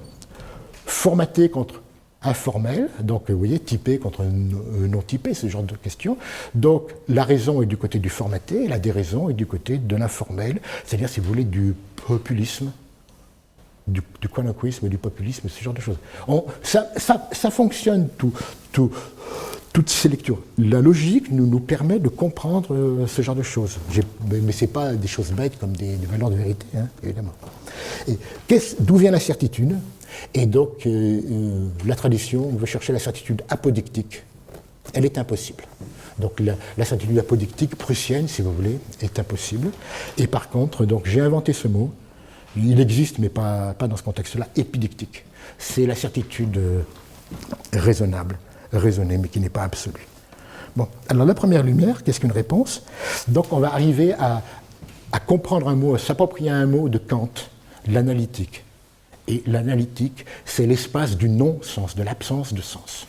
Formatée contre informel, donc vous voyez, typé contre non typé, ce genre de questions. Donc la raison est du côté du formaté, et la déraison est du côté de l'informel, c'est-à-dire, si vous voulez, du populisme, du colloquialisme, du populisme, ce genre de choses. Ça fonctionne toutes ces lectures. La logique nous permet de comprendre ce genre de choses. Mais ce n'est pas des choses bêtes comme des valeurs de vérité, hein, évidemment. Et d'où vient la certitude? Et donc, la tradition veut chercher la certitude apodictique. Elle est impossible. Donc, la certitude apodictique prussienne, si vous voulez, est impossible. Et par contre, donc, j'ai inventé ce mot. Il existe, mais pas dans ce contexte-là, épidictique. C'est la certitude raisonnable, raisonnée, mais qui n'est pas absolue. Bon, alors la première lumière, qu'est-ce qu'une réponse? Donc, on va arriver à comprendre un mot, à s'approprier un mot de Kant, l'analytique. Et l'analytique, c'est l'espace du non-sens, de l'absence de sens.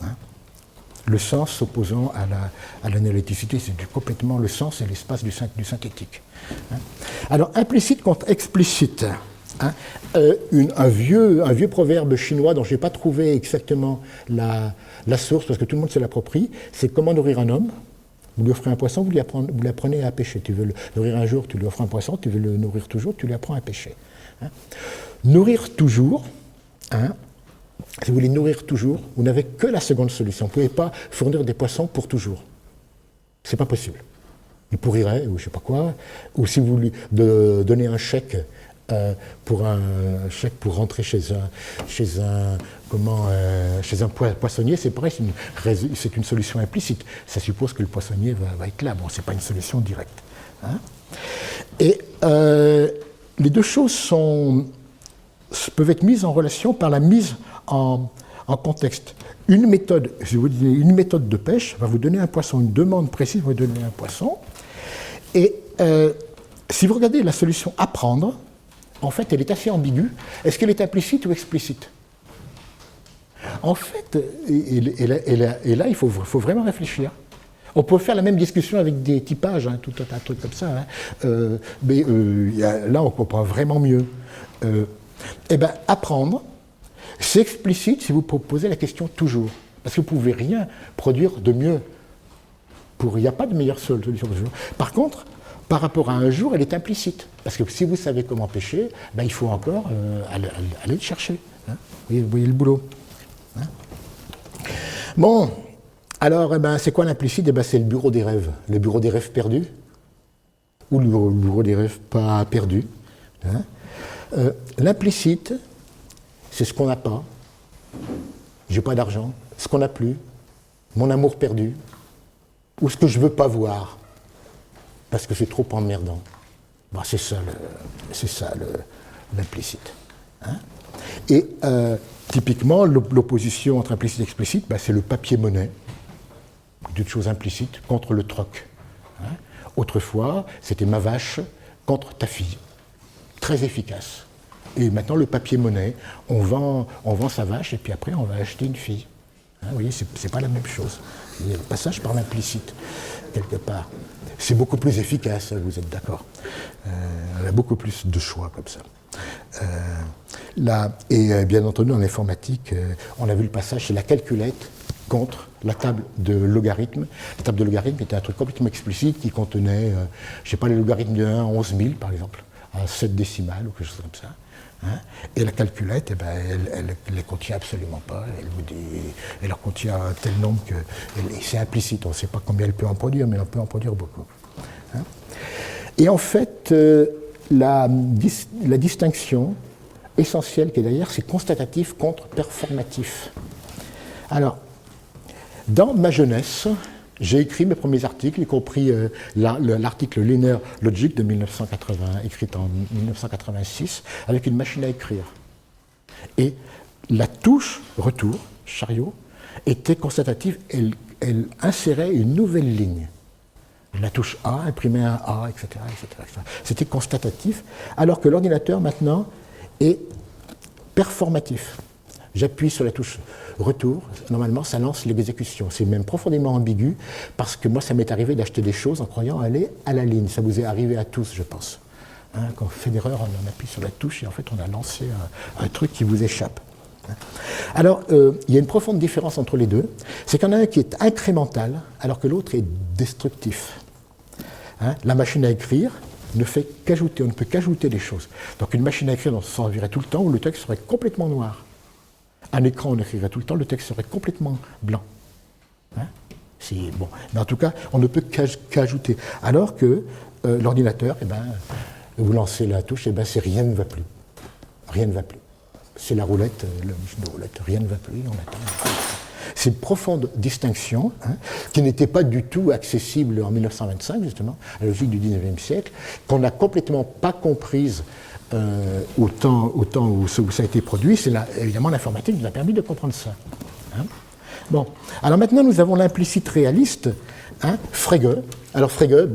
Hein? Le sens s'opposant à l'analyticité, c'est complètement le sens et l'espace du synthétique. Hein? Alors, implicite contre explicite. Hein? Un vieux proverbe chinois dont je n'ai pas trouvé exactement la source, parce que tout le monde se l'approprie, c'est comment nourrir un homme. Vous lui offrez un poisson, vous lui apprenez à pêcher. Tu veux le nourrir un jour, tu lui offres un poisson, tu veux le nourrir toujours, tu lui apprends à pêcher. Hein? Nourrir toujours, hein, si vous voulez nourrir toujours, vous n'avez que la seconde solution. Vous ne pouvez pas fournir des poissons pour toujours. Ce n'est pas possible. Il pourrirait, ou je ne sais pas quoi, ou si vous lui donnez un chèque pour rentrer chez un poissonnier, c'est pareil, c'est une solution implicite. Ça suppose que le poissonnier va être là. Bon, ce n'est pas une solution directe. Hein. Et les deux choses peuvent être mises en relation par la mise en contexte. Une méthode de pêche va vous donner un poisson, une demande précise va vous donner un poisson. Et si vous regardez la solution apprendre, en fait, elle est assez ambiguë. Est-ce qu'elle est implicite ou explicite? En fait, et là, il faut vraiment réfléchir. On peut faire la même discussion avec des typages, hein, tout un tas de trucs comme ça. Hein. Mais là, on comprend vraiment mieux. Eh bien, apprendre, c'est explicite si vous posez la question toujours. Parce que vous ne pouvez rien produire de mieux. Il n'y a pas de meilleure solution de jour. Par contre, par rapport à un jour, elle est implicite. Parce que si vous savez comment pêcher, ben, il faut encore aller le chercher. Hein. Vous voyez le boulot. Hein. Bon, alors, c'est quoi l'implicite? C'est le bureau des rêves. Le bureau des rêves perdus. Ou le bureau des rêves pas perdus. Hein. L'implicite, c'est ce qu'on n'a pas. J'ai pas d'argent. Ce qu'on n'a plus. Mon amour perdu. Ou ce que je ne veux pas voir. Parce que c'est trop emmerdant. Bon, c'est ça l'implicite. Hein. Et typiquement, l'opposition entre implicite et explicite, c'est le papier-monnaie, d'une chose implicite, contre le troc. Hein. Autrefois, c'était ma vache contre ta fille. Très efficace. Et maintenant, le papier-monnaie, on vend sa vache et puis après, on va acheter une fille. Hein, vous voyez, c'est pas la même chose. Il y a le passage par l'implicite, quelque part. C'est beaucoup plus efficace, vous êtes d'accord. On a beaucoup plus de choix comme ça. Et bien entendu, en informatique, on a vu le passage, c'est la calculette contre la table de logarithme. La table de logarithme était un truc complètement explicite qui contenait, je ne sais pas, les logarithmes de 1 à 11 000, par exemple, à 7 décimales ou quelque chose comme ça. Hein. Et la calculette, elle ne les contient absolument pas. Elle en contient un tel nombre que c'est implicite. On ne sait pas combien elle peut en produire, mais elle peut en produire beaucoup. Hein. Et en fait, la distinction essentielle qui est derrière, c'est constatatif contre performatif. Alors, dans ma jeunesse, j'ai écrit mes premiers articles, y compris l'article Linear Logic de 1980, écrit en 1986, avec une machine à écrire. Et la touche retour, chariot, était constatative, elle insérait une nouvelle ligne. La touche A imprimait un A, etc. etc. C'était constatatif, alors que l'ordinateur maintenant est performatif. J'appuie sur la touche retour, normalement ça lance l'exécution. C'est même profondément ambigu, parce que moi ça m'est arrivé d'acheter des choses en croyant aller à la ligne. Ça vous est arrivé à tous, je pense. Hein, quand on fait une erreur, on appuie sur la touche et en fait on a lancé un truc qui vous échappe. Alors, il y a une profonde différence entre les deux, c'est qu'il y en a un qui est incrémental, alors que l'autre est destructif. La machine à écrire ne fait qu'ajouter, on ne peut qu'ajouter des choses. Donc une machine à écrire, on s'en servirait tout le temps, où le texte serait complètement noir. Un écran, on écrirait tout le temps, le texte serait complètement blanc. Bon. Mais en tout cas, on ne peut qu'ajouter. Alors que l'ordinateur, vous lancez la touche, rien ne va plus. Rien ne va plus. C'est la roulette, rien ne va plus, on attend. C'est une profonde distinction qui n'était pas du tout accessible en 1925, justement, à la logique du 19e siècle, qu'on n'a complètement pas comprise au temps où ça a été produit. C'est évidemment l'informatique qui nous a permis de comprendre ça. Bon, alors maintenant nous avons l'implicite réaliste, Frege. Alors Frege,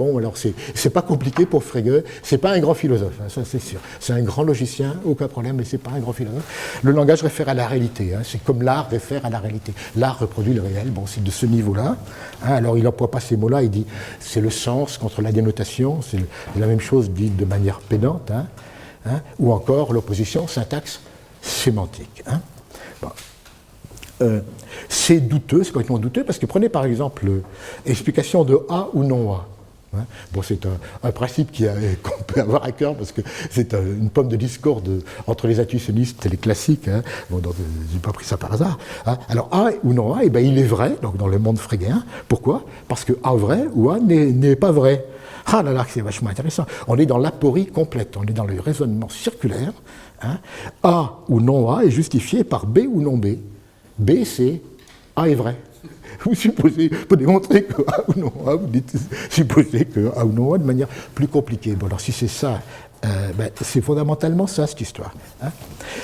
c'est pas compliqué pour Frege, c'est pas un grand philosophe, ça c'est sûr. C'est un grand logicien, aucun problème, mais c'est pas un grand philosophe. Le langage réfère à la réalité, c'est comme l'art réfère à la réalité. L'art reproduit le réel, c'est de ce niveau-là. Alors il n'emploie pas ces mots-là, il dit c'est le sens contre la dénotation, c'est la même chose dite de manière pédante, ou encore l'opposition syntaxe sémantique. C'est douteux, c'est complètement douteux, parce que prenez par exemple l'explication de A ou non A. C'est un principe qu'on peut avoir à cœur, parce que c'est une pomme de discorde entre les intuitionnistes et les classiques. Je n'ai pas pris ça par hasard. Alors A ou non A, il est vrai, donc dans le monde frégéen. Pourquoi ? Parce que A vrai ou A n'est pas vrai. Ah là là, c'est vachement intéressant. On est dans l'aporie complète, on est dans le raisonnement circulaire. A ou non A est justifié par B ou non B. B, c'est A est vrai. Vous supposez, pour démontrer que A ou non A, vous supposez que A ou non A de manière plus compliquée. Bon, alors si c'est ça, c'est fondamentalement ça, cette histoire.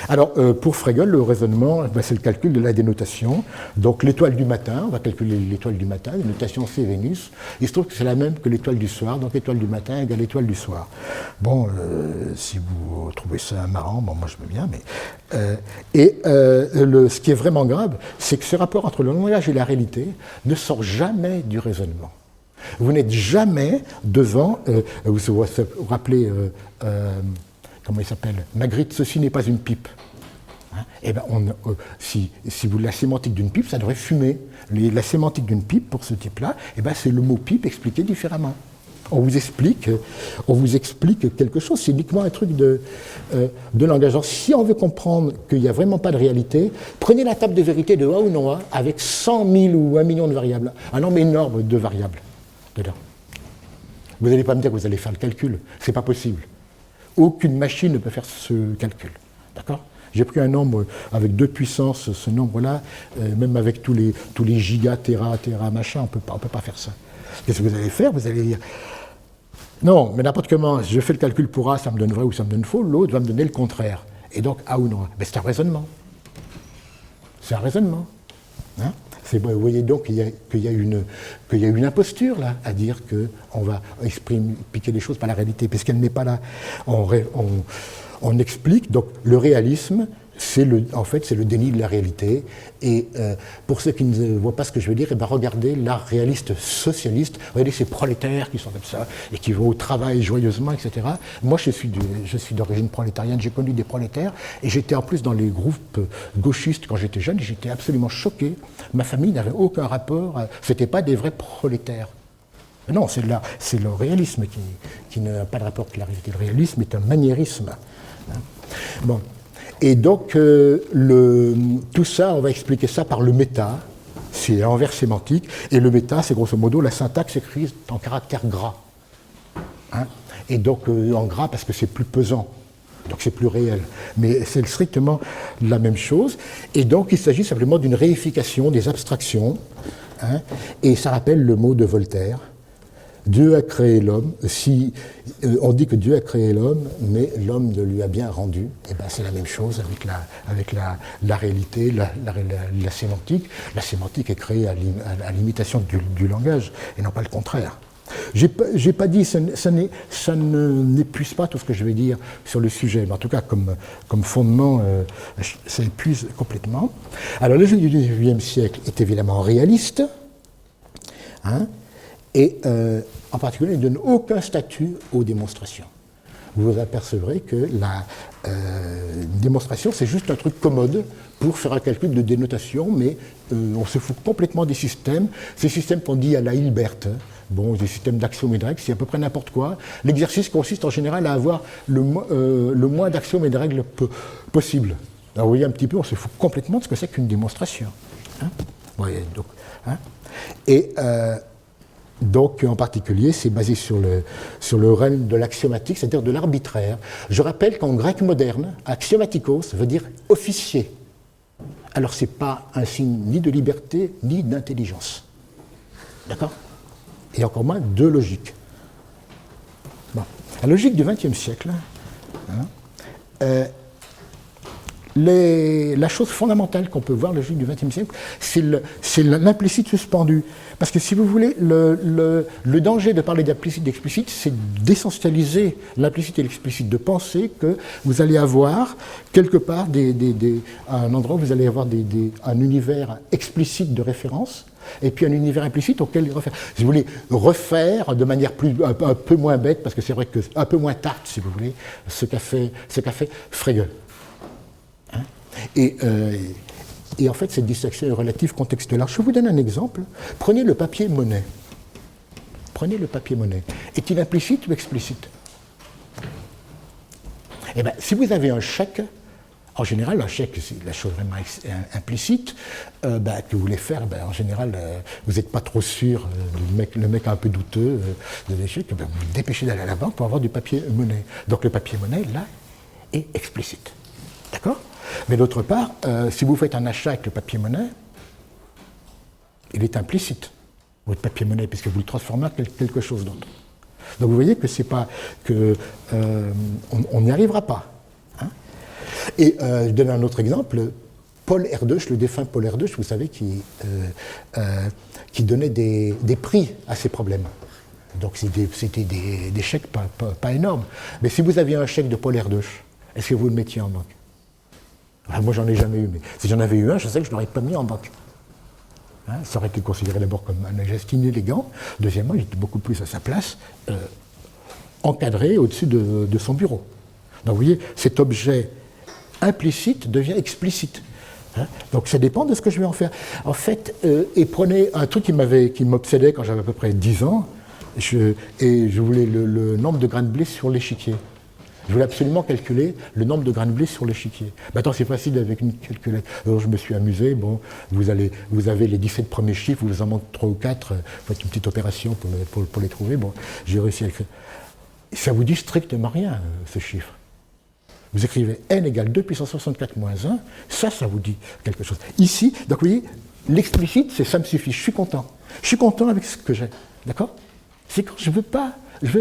Alors, pour Frege, le raisonnement, c'est le calcul de la dénotation. Donc, l'étoile du matin, on va calculer l'étoile du matin, la dénotation c'est Vénus. Il se trouve que c'est la même que l'étoile du soir, donc l'étoile du matin égale l'étoile du soir. Bon, si vous trouvez ça marrant, moi je veux bien, mais... ce qui est vraiment grave, c'est que ce rapport entre le langage et la réalité ne sort jamais du raisonnement. Vous n'êtes jamais devant, vous vous rappelez, comment il s'appelle, Magritte, ceci n'est pas une pipe. Si vous la sémantique d'une pipe, ça devrait fumer. La sémantique d'une pipe, pour ce type-là, c'est le mot pipe expliqué différemment. On vous explique quelque chose, c'est uniquement un truc de langage. Alors, si on veut comprendre qu'il n'y a vraiment pas de réalité, prenez la table de vérité de A ou non A avec 100 000 ou 1 million de variables, un nombre énorme de variables dedans. Vous n'allez pas me dire que vous allez faire le calcul, c'est pas possible. Aucune machine ne peut faire ce calcul, d'accord ? J'ai pris un nombre avec 2 puissances, ce nombre-là, même avec tous les gigas, téra, machin, on peut pas faire ça. Qu'est-ce que vous allez faire ? Vous allez dire, non, mais n'importe comment, je fais le calcul pour A, ça me donne vrai ou ça me donne faux, l'autre va me donner le contraire. Et donc A ou non A. Mais c'est un raisonnement. C'est un raisonnement. Vous voyez donc qu'il y a une imposture là, à dire qu'on va expliquer les choses par la réalité, parce qu'elle n'est pas là. On explique, donc le réalisme, en fait, c'est le déni de la réalité. Et pour ceux qui ne voient pas ce que je veux dire, regardez l'art réaliste socialiste, regardez ces prolétaires qui sont comme ça, et qui vont au travail joyeusement, etc. Moi, je suis d'origine prolétarienne, j'ai connu des prolétaires, et j'étais en plus dans les groupes gauchistes quand j'étais jeune, et j'étais absolument choqué. Ma famille n'avait aucun rapport, c'était pas des vrais prolétaires. Non, c'est le réalisme qui n'a pas de rapport avec la réalité. Le réalisme est un maniérisme. Bon. Et donc, tout ça, on va expliquer ça par le méta, c'est l'envers sémantique, et le méta, c'est grosso modo la syntaxe écrite en caractère gras. Et donc, en gras, parce que c'est plus pesant, donc c'est plus réel. Mais c'est strictement la même chose. Et donc, il s'agit simplement d'une réification des abstractions, et ça rappelle le mot de Voltaire. Dieu a créé l'homme, si on dit que Dieu a créé l'homme, mais l'homme ne lui a bien rendu, c'est la même chose avec la réalité, la sémantique. La sémantique est créée à l'imitation du langage, et non pas le contraire. J'ai pas dit, ça n'épuise pas tout ce que je vais dire sur le sujet, mais en tout cas comme fondement, ça épuise complètement. Alors le jeu du XIXe siècle est évidemment réaliste, et en particulier, il ne donne aucun statut aux démonstrations. vous vous apercevrez que la démonstration, c'est juste un truc commode pour faire un calcul de dénotation, mais on se fout complètement des systèmes. Ces systèmes qu'on dit à la Hilbert, bon, des systèmes d'axiomes et de règles, c'est à peu près n'importe quoi. L'exercice consiste en général à avoir le moins d'axiomes et de règles possible. Alors vous voyez un petit peu, on se fout complètement de ce que c'est qu'une démonstration. Hein, vous voyez, donc, hein. Et donc, en particulier, c'est basé sur le règne de l'axiomatique, c'est-à-dire de l'arbitraire. Je rappelle qu'en grec moderne, axiomatikos veut dire officier. Alors, ce n'est pas un signe ni de liberté, ni d'intelligence. D'accord? Et encore moins de logique. Bon. La logique du XXe siècle, hein, la chose fondamentale qu'on peut voir, la logique du XXe siècle, c'est l'implicite suspendu. Parce que si vous voulez, le danger de parler d'implicite, d'explicite, c'est d'essentialiser l'implicite et l'explicite, de penser que vous allez avoir quelque part à un endroit où vous allez avoir un univers explicite de référence, et puis un univers implicite auquel il refaire. Si vous voulez refaire de manière un peu moins bête, parce que c'est vrai que un peu moins tarte, si vous voulez, ce qu'a fait Frege. Hein? Et en fait, cette distinction est relative contextuelle. Alors, je vous donne un exemple. Prenez le papier monnaie. Prenez le papier monnaie. Est-il implicite ou explicite? Eh bien, si vous avez un chèque, en général, un chèque, c'est la chose vraiment implicite, que vous voulez faire, en général, vous n'êtes pas trop sûr, le mec un peu douteux de l'échec, vous vous dépêchez d'aller à la banque pour avoir du papier monnaie. Donc, le papier monnaie, là, est explicite. D'accord? Mais d'autre part, si vous faites un achat avec le papier monnaie, il est implicite, votre papier monnaie, puisque vous le transformez en quelque chose d'autre. Donc vous voyez que c'est pas que on n'y arrivera pas. Hein. Et je donne un autre exemple. Paul Erdős, le défunt Paul Erdős, vous savez, qui donnait des prix à ces problèmes. Donc c'était des chèques pas énormes. Mais si vous aviez un chèque de Paul Erdős, est-ce que vous le mettiez en banque? Moi, j'en ai jamais eu, mais si j'en avais eu un, je sais que je ne l'aurais pas mis en banque. Hein, ça aurait été considéré d'abord comme un geste inélégant. Deuxièmement, il était beaucoup plus à sa place, encadré au-dessus de son bureau. Donc, vous voyez, cet objet implicite devient explicite. Hein, donc, ça dépend de ce que je vais en faire. En fait, et prenez un truc qui m'obsédait quand j'avais à peu près 10 ans, je voulais le nombre de grains de blé sur l'échiquier. Je voulais absolument calculer le nombre de grains de blé sur l'échiquier. Maintenant, c'est facile avec une calculette. Alors, je me suis amusé. Bon, vous avez les 17 premiers chiffres, vous en manque 3 ou 4. Vous faites une petite opération pour les trouver. Bon, j'ai réussi à écrire. Ça vous dit strictement rien, ce chiffre. Vous écrivez n égale 2 puissance 64 moins 1. Ça vous dit quelque chose. Ici, donc vous voyez, l'explicite, c'est ça me suffit. Je suis content. Je suis content avec ce que j'ai. D'accord? C'est quand je ne veux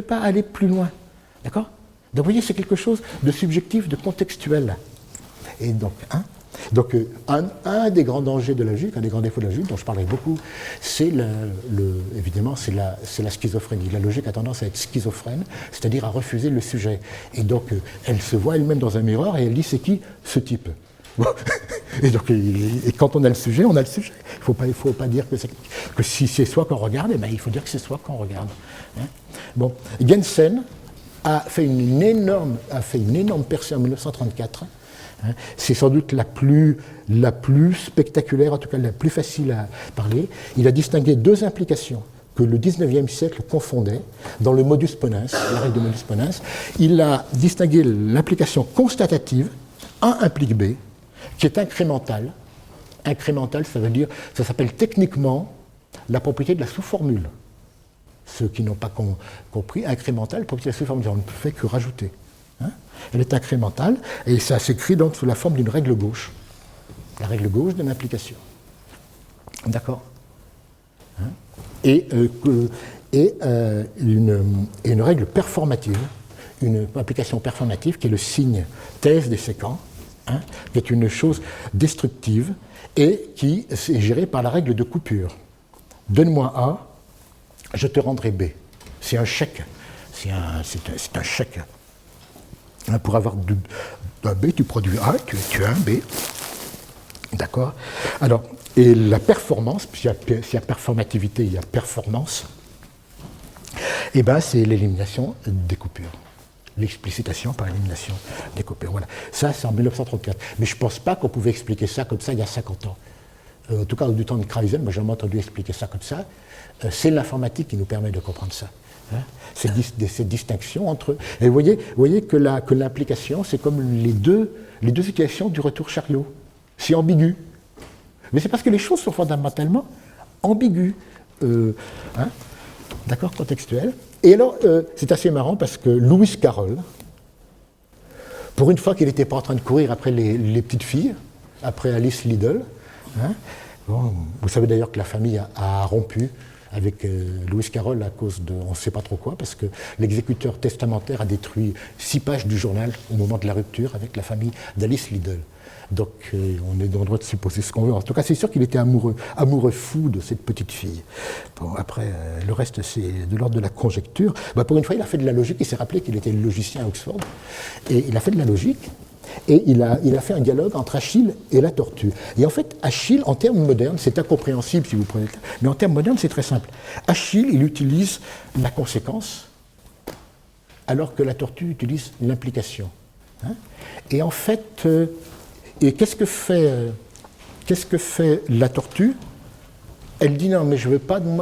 pas aller plus loin. D'accord? Donc vous voyez, c'est quelque chose de subjectif, de contextuel. Et donc, un des grands dangers de la logique, un des grands défauts de la logique, dont je parlerai beaucoup, c'est évidemment, c'est la schizophrénie. La logique a tendance à être schizophrène, c'est-à-dire à refuser le sujet. Et donc, elle se voit elle-même dans un miroir et elle dit, c'est qui ce type? Et donc, et quand on a le sujet, on a le sujet. Il faut pas dire que si c'est soi qu'on regarde, il faut dire que c'est soi qu'on regarde. Hein. Bon, Gensen a fait une énorme percée en 1934. Hein. C'est sans doute la plus spectaculaire, en tout cas la plus facile à parler. Il a distingué deux implications que le XIXe siècle confondait dans le modus ponens, la règle de modus ponens. Il a distingué l'implication constatative, A implique B, qui est incrémentale. Incrémentale, ça s'appelle techniquement la propriété de la sous-formule. Ceux qui n'ont pas compris, incrémentale, la propriété de la sous-formule, on ne fait que rajouter. Hein. Elle est incrémentale et ça s'écrit donc sous la forme d'une règle gauche. La règle gauche de l'implication. D'accord? Hein. Et une règle performative, une application performative qui est le signe thèse des séquents, hein, qui est une chose destructive et qui est gérée par la règle de coupure. Donne-moi A, je te rendrai B. C'est un chèque. C'est un chèque. Hein, pour avoir un B, tu produis A, tu as un B. D'accord? Alors, et la performance, s'il y a performativité, il y a performance, et bien c'est l'élimination des coupures. l'explicitation par élimination des coupures. Voilà. Ça, c'est en 1934. Mais je ne pense pas qu'on pouvait expliquer ça comme ça il y a 50 ans. En tout cas, du temps de Kreisel, moi j'ai jamais entendu expliquer ça comme ça. C'est l'informatique qui nous permet de comprendre ça. Hein, cette distinction entre... Et vous voyez que l'implication, c'est comme les deux situations du retour Charlot. C'est ambigu. Mais c'est parce que les choses sont fondamentalement ambiguës. Hein, d'accord, contextuelles. Et alors, c'est assez marrant parce que Lewis Carroll, pour une fois qu'il n'était pas en train de courir après les petites filles, après Alice Liddell, hein, bon, vous savez d'ailleurs que la famille a rompu avec Lewis Carroll à cause de on ne sait pas trop quoi, parce que l'exécuteur testamentaire a détruit 6 pages du journal au moment de la rupture avec la famille d'Alice Liddell. Donc on est dans le droit de supposer ce qu'on veut. En tout cas, c'est sûr qu'il était amoureux fou de cette petite fille. Bon, après, le reste, c'est de l'ordre de la conjecture. Bah, pour une fois, il a fait de la logique. Il s'est rappelé qu'il était logicien à Oxford. Et il a fait de la logique. Et il a fait un dialogue entre Achille et la tortue. Et en fait, Achille, en termes modernes, c'est incompréhensible si vous prenez le temps, mais en termes modernes, c'est très simple. Achille, il utilise la conséquence, alors que la tortue utilise l'implication. Hein, et en fait, qu'est-ce que fait la tortue? Elle dit non, mais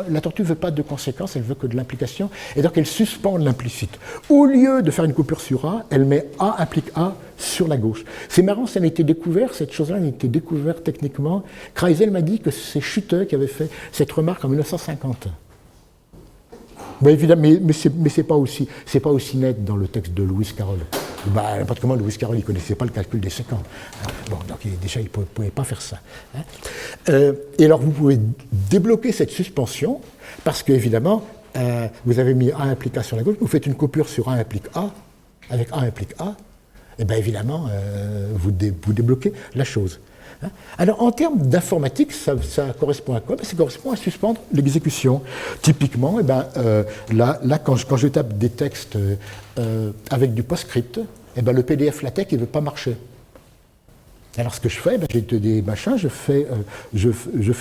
la tortue ne veut pas de conséquences, elle veut que de l'implication, et donc elle suspend l'implicite. Au lieu de faire une coupure sur A, elle met A implique A sur la gauche. C'est marrant, ça n'a été découvert, cette chose-là n'a été découverte techniquement. Kreisel m'a dit que c'est Schutte qui avait fait cette remarque en 1950. Ben évidemment, mais c'est pas aussi net dans le texte de Lewis Carroll. Bah, n'importe comment, Lewis Carroll, il ne connaissait pas le calcul des séquences. Bon, donc déjà, il ne pouvait pas faire ça. Et alors, vous pouvez débloquer cette suspension, parce qu'évidemment, vous avez mis A implique A sur la gauche, vous faites une coupure sur A implique A, avec A implique A, et bien évidemment, vous débloquez la chose. Alors, en termes d'informatique, ça correspond à quoi? Ça correspond à suspendre l'exécution. Typiquement, là, quand je tape des textes avec du PostScript, le PDF LaTeX, il ne veut pas marcher. Alors, ce que je fais, j'ai des machins, je fais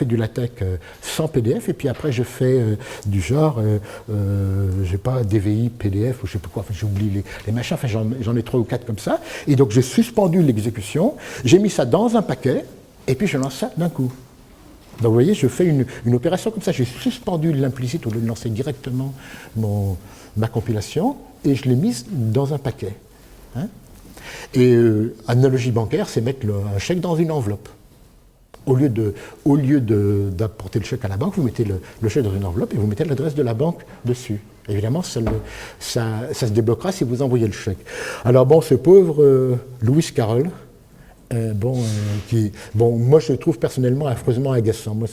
du LaTeX sans PDF, et puis après, je fais du genre, je sais pas, DVI, PDF, ou je sais pas quoi, enfin, j'oublie les machins, enfin, j'en ai 3 ou 4 comme ça, et donc j'ai suspendu l'exécution, j'ai mis ça dans un paquet, et puis je lance ça d'un coup. Donc, vous voyez, je fais une opération comme ça, j'ai suspendu l'implicite au lieu de lancer directement ma compilation, et je l'ai mise dans un paquet. Hein. Et analogie bancaire, c'est mettre un chèque dans une enveloppe. Au lieu d'apporter le chèque à la banque, vous mettez le chèque dans une enveloppe et vous mettez l'adresse de la banque dessus. Évidemment, ça se débloquera si vous envoyez le chèque. Alors bon, ce pauvre Lewis Carroll, moi je le trouve personnellement affreusement agaçant. Moi,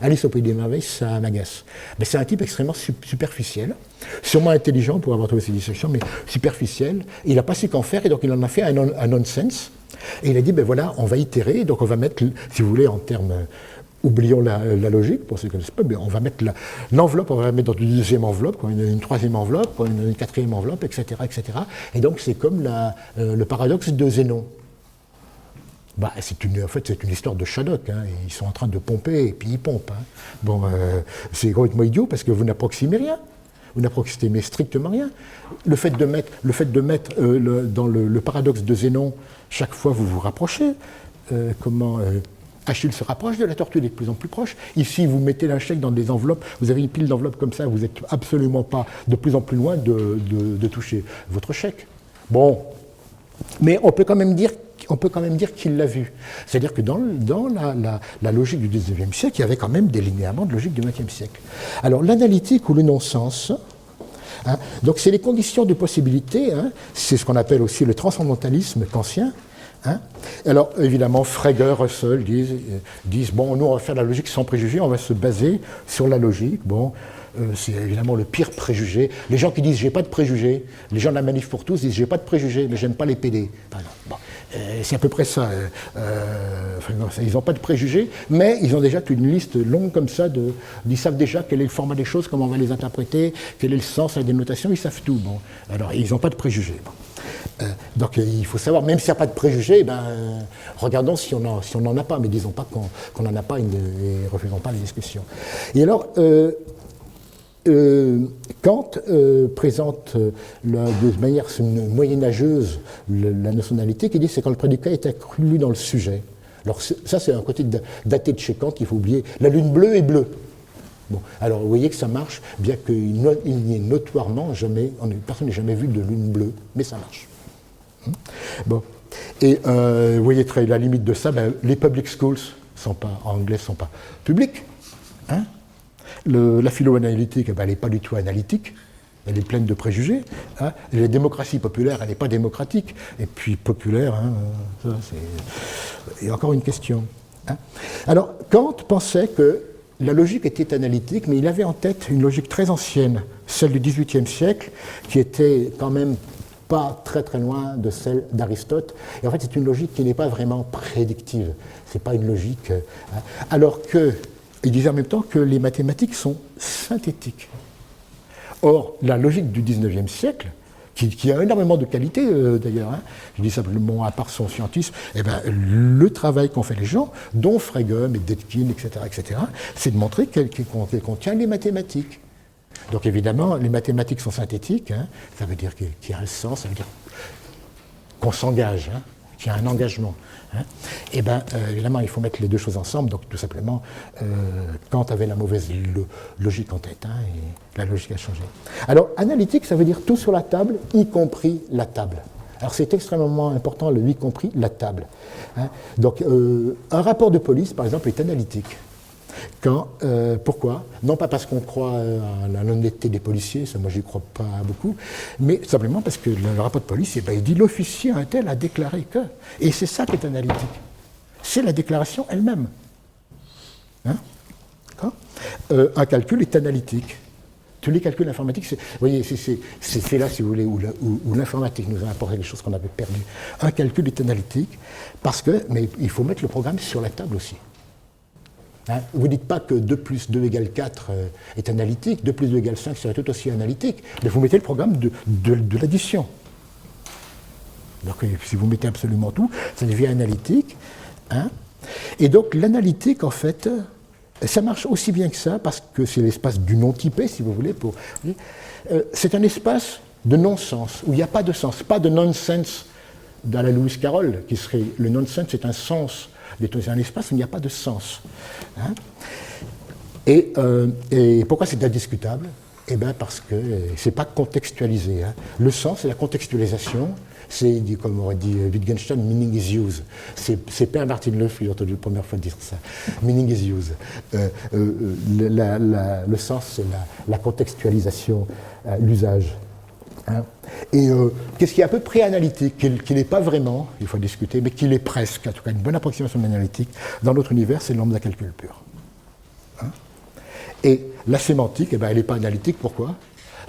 Alice au Pays des Merveilles, ça m'agace. Mais c'est un type extrêmement superficiel, sûrement intelligent pour avoir trouvé ces distinctions, mais superficiel. Il n'a pas su qu'en faire et donc il en a fait un nonsense. Et il a dit, on va itérer, donc on va mettre, si vous voulez, en termes... oublions la logique, pour ceux qui ne connaissent pas, mais on va mettre l'enveloppe, on va la mettre dans une deuxième enveloppe, une troisième enveloppe, une quatrième enveloppe, etc., etc. Et donc c'est comme le paradoxe de Zénon. C'est une histoire de Shadok. Hein. Ils sont en train de pomper et puis ils pompent. Hein. C'est complètement idiot parce que vous n'approximez rien. Vous n'approximez strictement rien. Le fait de mettre dans le paradoxe de Zénon, chaque fois vous vous rapprochez. Achille se rapproche de la tortue, il est de plus en plus proche. Ici, vous mettez un chèque dans des enveloppes, vous avez une pile d'enveloppes comme ça, vous n'êtes absolument pas de plus en plus loin de toucher votre chèque. Bon, mais on peut quand même dire qu'il l'a vu. C'est-à-dire que dans la logique du XIXe siècle, il y avait quand même des linéaments de logique du XXe siècle. Alors, l'analytique ou le non-sens, hein, donc c'est les conditions de possibilité, hein, c'est ce qu'on appelle aussi le transcendantalisme kantien. Hein. Alors, évidemment, Frege, Russell disent nous, on va faire la logique sans préjugés, on va se baser sur la logique. C'est évidemment le pire préjugé. Les gens qui disent j'ai pas de préjugés, les gens de la Manif pour tous disent j'ai pas de préjugés, mais j'aime pas les PD. C'est à peu près ça. Ils n'ont pas de préjugés, mais ils ont déjà une liste longue comme ça. Ils savent déjà quel est le format des choses, comment on va les interpréter, quel est le sens, la dénotation, ils savent tout. Alors, ils n'ont pas de préjugés. Donc il faut savoir, même s'il n'y a pas de préjugés, regardons si on n'en a pas, mais disons pas qu'on n'en a pas et refusons pas les discussions. Et alors, Kant présente de manière moyenâgeuse la notionnalité qui dit que c'est quand le prédicat est inclus dans le sujet. Alors ça c'est un côté daté de chez Kant qu'il faut oublier. La lune bleue est bleue. Bon, alors vous voyez que ça marche, bien qu'il n'y ait notoirement jamais, personne n'a jamais vu de lune bleue, mais ça marche. Bon. Et vous voyez la limite de ça, les public schools en anglais ne sont pas publics. Hein. La philo-analytique, elle n'est pas du tout analytique, elle est pleine de préjugés. Hein. La démocratie populaire, elle n'est pas démocratique. Et puis populaire, hein, ça c'est... Et encore une question. Hein. Alors, Kant pensait que la logique était analytique, mais il avait en tête une logique très ancienne, celle du XVIIIe siècle, qui était quand même pas très très loin de celle d'Aristote. Et en fait, c'est une logique qui n'est pas vraiment prédictive. C'est pas une logique... Hein. Alors que il disait en même temps que les mathématiques sont synthétiques. Or, la logique du XIXe siècle, qui a énormément de qualités d'ailleurs, hein, je dis simplement, à part son scientisme, le travail qu'ont fait les gens, dont Frege et Dedekind, etc., c'est de montrer qu'elle contient les mathématiques. Donc évidemment, les mathématiques sont synthétiques, hein, ça veut dire qu'il y a un sens, ça veut dire qu'on s'engage, hein, qu'il y a un engagement. Hein. Et bien, évidemment, il faut mettre les deux choses ensemble. Donc, tout simplement, Kant avait la mauvaise logique en tête, hein, et la logique a changé. Alors, analytique, ça veut dire tout sur la table, y compris la table. Alors, c'est extrêmement important, le y compris la table. Hein. Donc, un rapport de police, par exemple, est analytique. Pourquoi? Non pas parce qu'on croit à l'honnêteté des policiers, ça moi j'y crois pas beaucoup, mais simplement parce que le rapport de police, il dit l'officier un tel a déclaré que. Et c'est ça qui est analytique. C'est la déclaration elle-même. Hein? Un calcul est analytique. Tous les calculs informatiques, vous voyez, c'est là, si vous voulez, où l'informatique nous a apporté quelque chose qu'on avait perdu. Un calcul est analytique, mais il faut mettre le programme sur la table aussi. Hein, vous ne dites pas que 2 plus 2 égale 4 est analytique, 2 plus 2 égale 5 serait tout aussi analytique, mais vous mettez le programme de l'addition. Donc si vous mettez absolument tout, ça devient analytique. Hein. Et donc l'analytique, en fait, ça marche aussi bien que ça, parce que c'est l'espace du non typé, si vous voulez. C'est un espace de non-sens, où il n'y a pas de sens, pas de nonsense dans la Lewis Carroll, qui serait le nonsense, c'est un sens. C'est un espace où il n'y a pas de sens. Hein. Et pourquoi c'est indiscutable? Eh bien parce que ce n'est pas contextualisé. Hein. Le sens, c'est la contextualisation. C'est, comme aurait dit Wittgenstein, meaning is use. C'est Per Martin Löf qui a entendu la première fois dire ça. Meaning is use. Le sens, c'est la contextualisation, l'usage. Hein. Et qu'est-ce qui est à peu près analytique, qui n'est pas vraiment, il faut discuter, mais qui l'est presque, en tout cas une bonne approximation de l'analytique, dans notre univers, c'est le nombre d'un calcul pur. Hein. Et la sémantique, elle n'est pas analytique, pourquoi?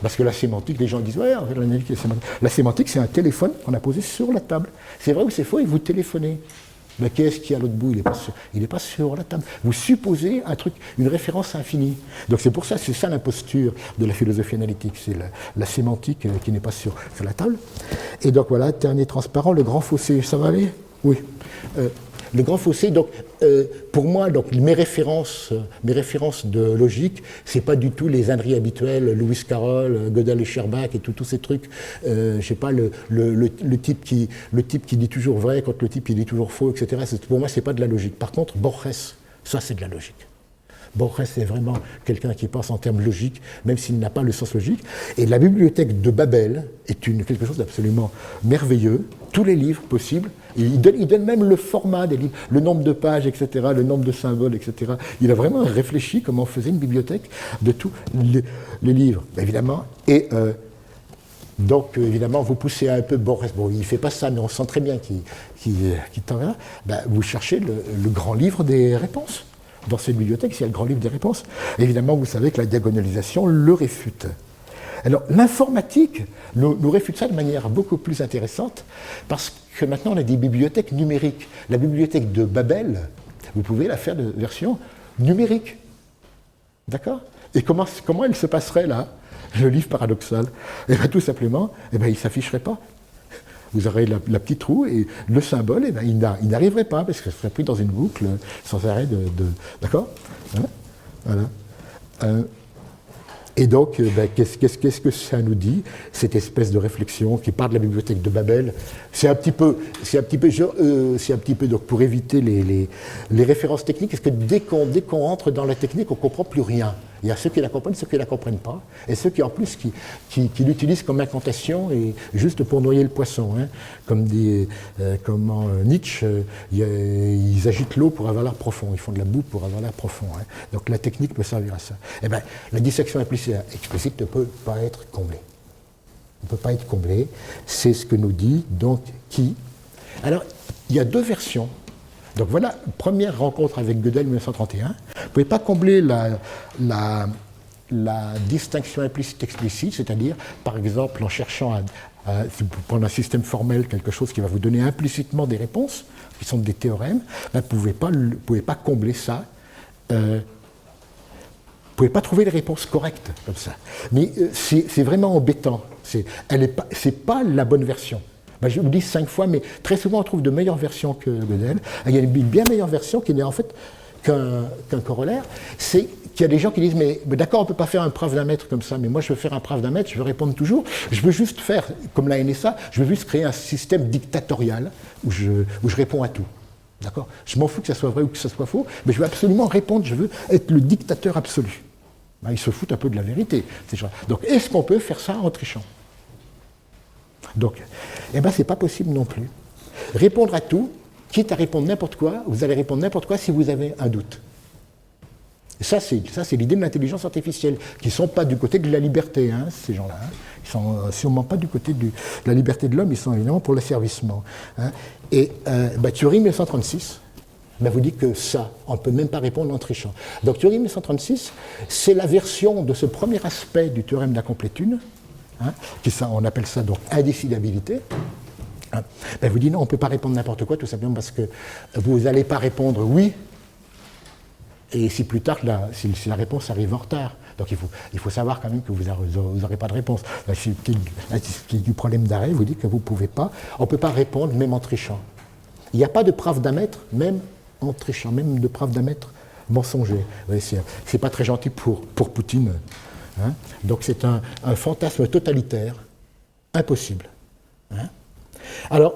Parce que la sémantique, les gens disent, ouais, en fait, l'analytique est sémantique. La sémantique, c'est un téléphone qu'on a posé sur la table. C'est vrai ou c'est faux, et vous téléphonez. Mais qu'est-ce qu'il y a à l'autre bout? Il n'est pas sur la table. Vous supposez un truc, une référence infinie. Donc c'est pour ça, c'est ça l'imposture de la philosophie analytique, c'est la sémantique qui n'est pas sur la table. Et donc voilà, dernier transparent, le grand fossé, ça va aller? Oui. Le grand fossé, donc pour moi, donc, mes références de logique, c'est pas du tout les âneries habituelles, Lewis Carroll, Gödel et Scherbach et tous ces trucs. Je sais pas, le type qui dit toujours vrai contre le type qui dit toujours faux, etc. Pour moi, c'est pas de la logique. Par contre, Borges, ça c'est de la logique. Borges est vraiment quelqu'un qui pense en termes logiques, même s'il n'a pas le sens logique. Et la bibliothèque de Babel est quelque chose d'absolument merveilleux. Tous les livres possibles. Et il donne même le format des livres, le nombre de pages, etc., le nombre de symboles, etc. Il a vraiment réfléchi comment on faisait une bibliothèque de tous les livres, évidemment. Et donc, évidemment, vous poussez un peu Borges. Bon, il ne fait pas ça, mais on sent très bien qu'il t'enverra. Vous cherchez le grand livre des réponses. Dans cette bibliothèque, il y a le grand livre des réponses. Évidemment, vous savez que la diagonalisation le réfute. Alors, l'informatique nous réfute ça de manière beaucoup plus intéressante, parce que maintenant, on a des bibliothèques numériques. La bibliothèque de Babel, vous pouvez la faire de version numérique. D'accord? Et comment elle se passerait, là, le livre paradoxal? Eh bien, tout simplement, il ne s'afficherait pas. Vous aurez la petite roue et le symbole, il n'arriverait pas parce que ce serait pris dans une boucle sans arrêt de d'accord, hein, voilà. Et donc, qu'est-ce que ça nous dit, cette espèce de réflexion qui part de la bibliothèque de Babel? C'est un petit peu donc pour éviter les références techniques, parce que dès qu'on entre dans la technique, on ne comprend plus rien. Il y a ceux qui la comprennent, ceux qui ne la comprennent pas, et ceux qui en plus qui l'utilisent comme incantation et juste pour noyer le poisson. Hein. Comme dit Nietzsche, ils agitent l'eau pour avoir l'air profond, ils font de la boue pour avoir l'air profond. Hein. Donc la technique peut servir à ça. Eh bien, la dissection explicite ne peut pas être comblée. Ne peut pas être comblée. C'est ce que nous dit donc qui. Alors, il y a deux versions. Donc voilà, première rencontre avec Gödel 1931. Vous ne pouvez pas combler la distinction implicite-explicite, c'est-à-dire, par exemple, en cherchant si vous prenez un système formel, quelque chose qui va vous donner implicitement des réponses, qui sont des théorèmes, ben, vous ne pouvez pas combler ça. Vous ne pouvez pas trouver les réponses correctes comme ça. Mais c'est vraiment embêtant. C'est pas la bonne version. Ben, je vous dis 5 fois, mais très souvent on trouve de meilleures versions que Gödel. Il y a une bien meilleure version qui n'est en fait qu'un corollaire. C'est qu'il y a des gens qui disent mais d'accord, on ne peut pas faire un preuve d'un mètre comme ça, mais moi je veux faire un preuve d'un mètre, je veux répondre toujours. Je veux juste faire, comme la NSA, je veux juste créer un système dictatorial où je réponds à tout. D'accord ? Je m'en fous que ça soit vrai ou que ça soit faux, mais je veux absolument répondre, je veux être le dictateur absolu. Ben, ils se foutent un peu de la vérité, ces gens. Donc est-ce qu'on peut faire ça en trichant ? Donc, eh ben, c'est pas possible non plus. Répondre à tout, quitte à répondre n'importe quoi, vous allez répondre n'importe quoi si vous avez un doute. Et ça, c'est l'idée de l'intelligence artificielle, qui ne sont pas du côté de la liberté, hein, ces gens-là. Hein. Ils ne sont sûrement pas du côté de la liberté de l'homme, ils sont évidemment pour l'asservissement. Hein. Et Turing 1936 vous dit que ça, on ne peut même pas répondre en trichant. Donc Turing 1936, c'est la version de ce premier aspect du théorème d'incomplétude, hein, on appelle ça donc indécidabilité. Hein, vous dit non, on ne peut pas répondre n'importe quoi, tout simplement parce que vous n'allez pas répondre oui, et si plus tard, si la réponse arrive en retard. Donc il faut savoir quand même que vous n'aurez pas de réponse. Ce qui est du problème d'arrêt, vous dit que vous ne pouvez pas, on ne peut pas répondre même en trichant. Il n'y a pas de preuve d'un mètre, même en trichant, même de preuve d'un mètre mensonger. C'est pas très gentil pour Poutine. Hein. Donc c'est un fantasme totalitaire, impossible. Hein. Alors,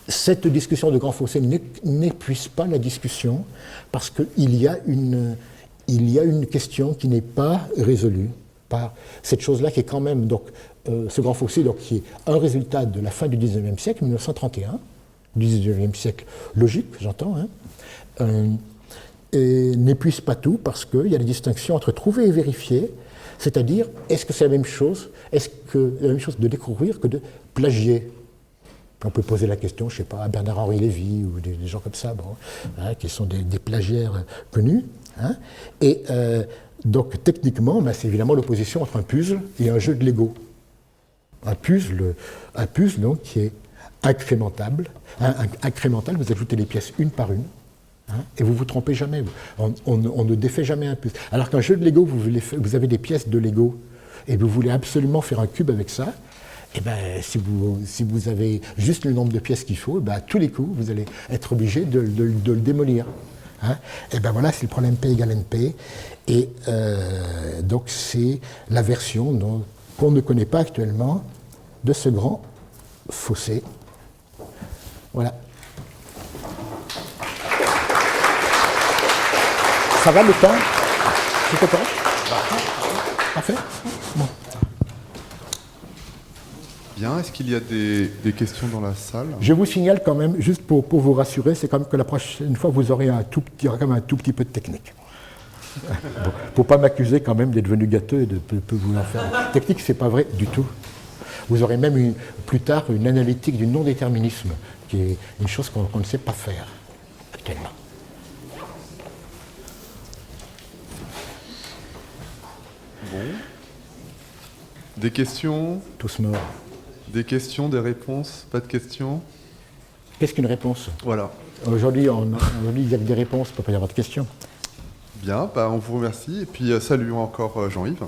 cette discussion de Grand Fossé n'épuise pas la discussion parce qu'il y a une question qui n'est pas résolue par cette chose-là qui est quand même, donc, ce Grand Fossé, donc, qui est un résultat de la fin du XIXe siècle, 1931, du XIXe siècle logique, j'entends, hein, et n'épuise pas tout parce qu'il y a des distinctions entre trouver et vérifier, c'est-à-dire, est-ce que c'est la même chose, de découvrir que de plagier? On peut poser la question, je ne sais pas, à Bernard-Henri Lévy ou des gens comme ça, bon, hein, qui sont des plagiaires connus. Hein, et donc, techniquement, c'est évidemment l'opposition entre un puzzle et un jeu de Lego. Un puzzle donc, qui est incrémentable. Incrémental, vous ajoutez les pièces une par une, hein, et vous ne vous trompez jamais. On ne défait jamais un puzzle. Alors qu'un jeu de Lego, vous avez des pièces de Lego, et vous voulez absolument faire un cube avec ça. Eh bien, si vous avez juste le nombre de pièces qu'il faut, à tous les coups, vous allez être obligé de le démolir. Hein. Et bien voilà, c'est le problème P égale NP. Et donc, c'est la version qu'on ne connaît pas actuellement de ce grand fossé. Voilà. Ça va le temps? C'est OK? Parfait. Bon. Bien, est-ce qu'il y a des questions dans la salle? Je vous signale quand même, juste pour vous rassurer, c'est quand même que la prochaine fois, vous aurez il y aura quand même un tout petit peu de technique. Bon, pour ne pas m'accuser quand même d'être venu gâteux et de vous en faire. Technique, c'est pas vrai du tout. Vous aurez même plus tard une analytique du non-déterminisme, qui est une chose qu'on ne sait pas faire actuellement. Bon. Des questions? Tous morts. Des questions, des réponses? Pas de questions? Qu'est-ce qu'une réponse? Voilà. Aujourd'hui, il y a que des réponses, il ne peut pas y avoir de questions. Bien, on vous remercie et puis saluons encore Jean-Yves.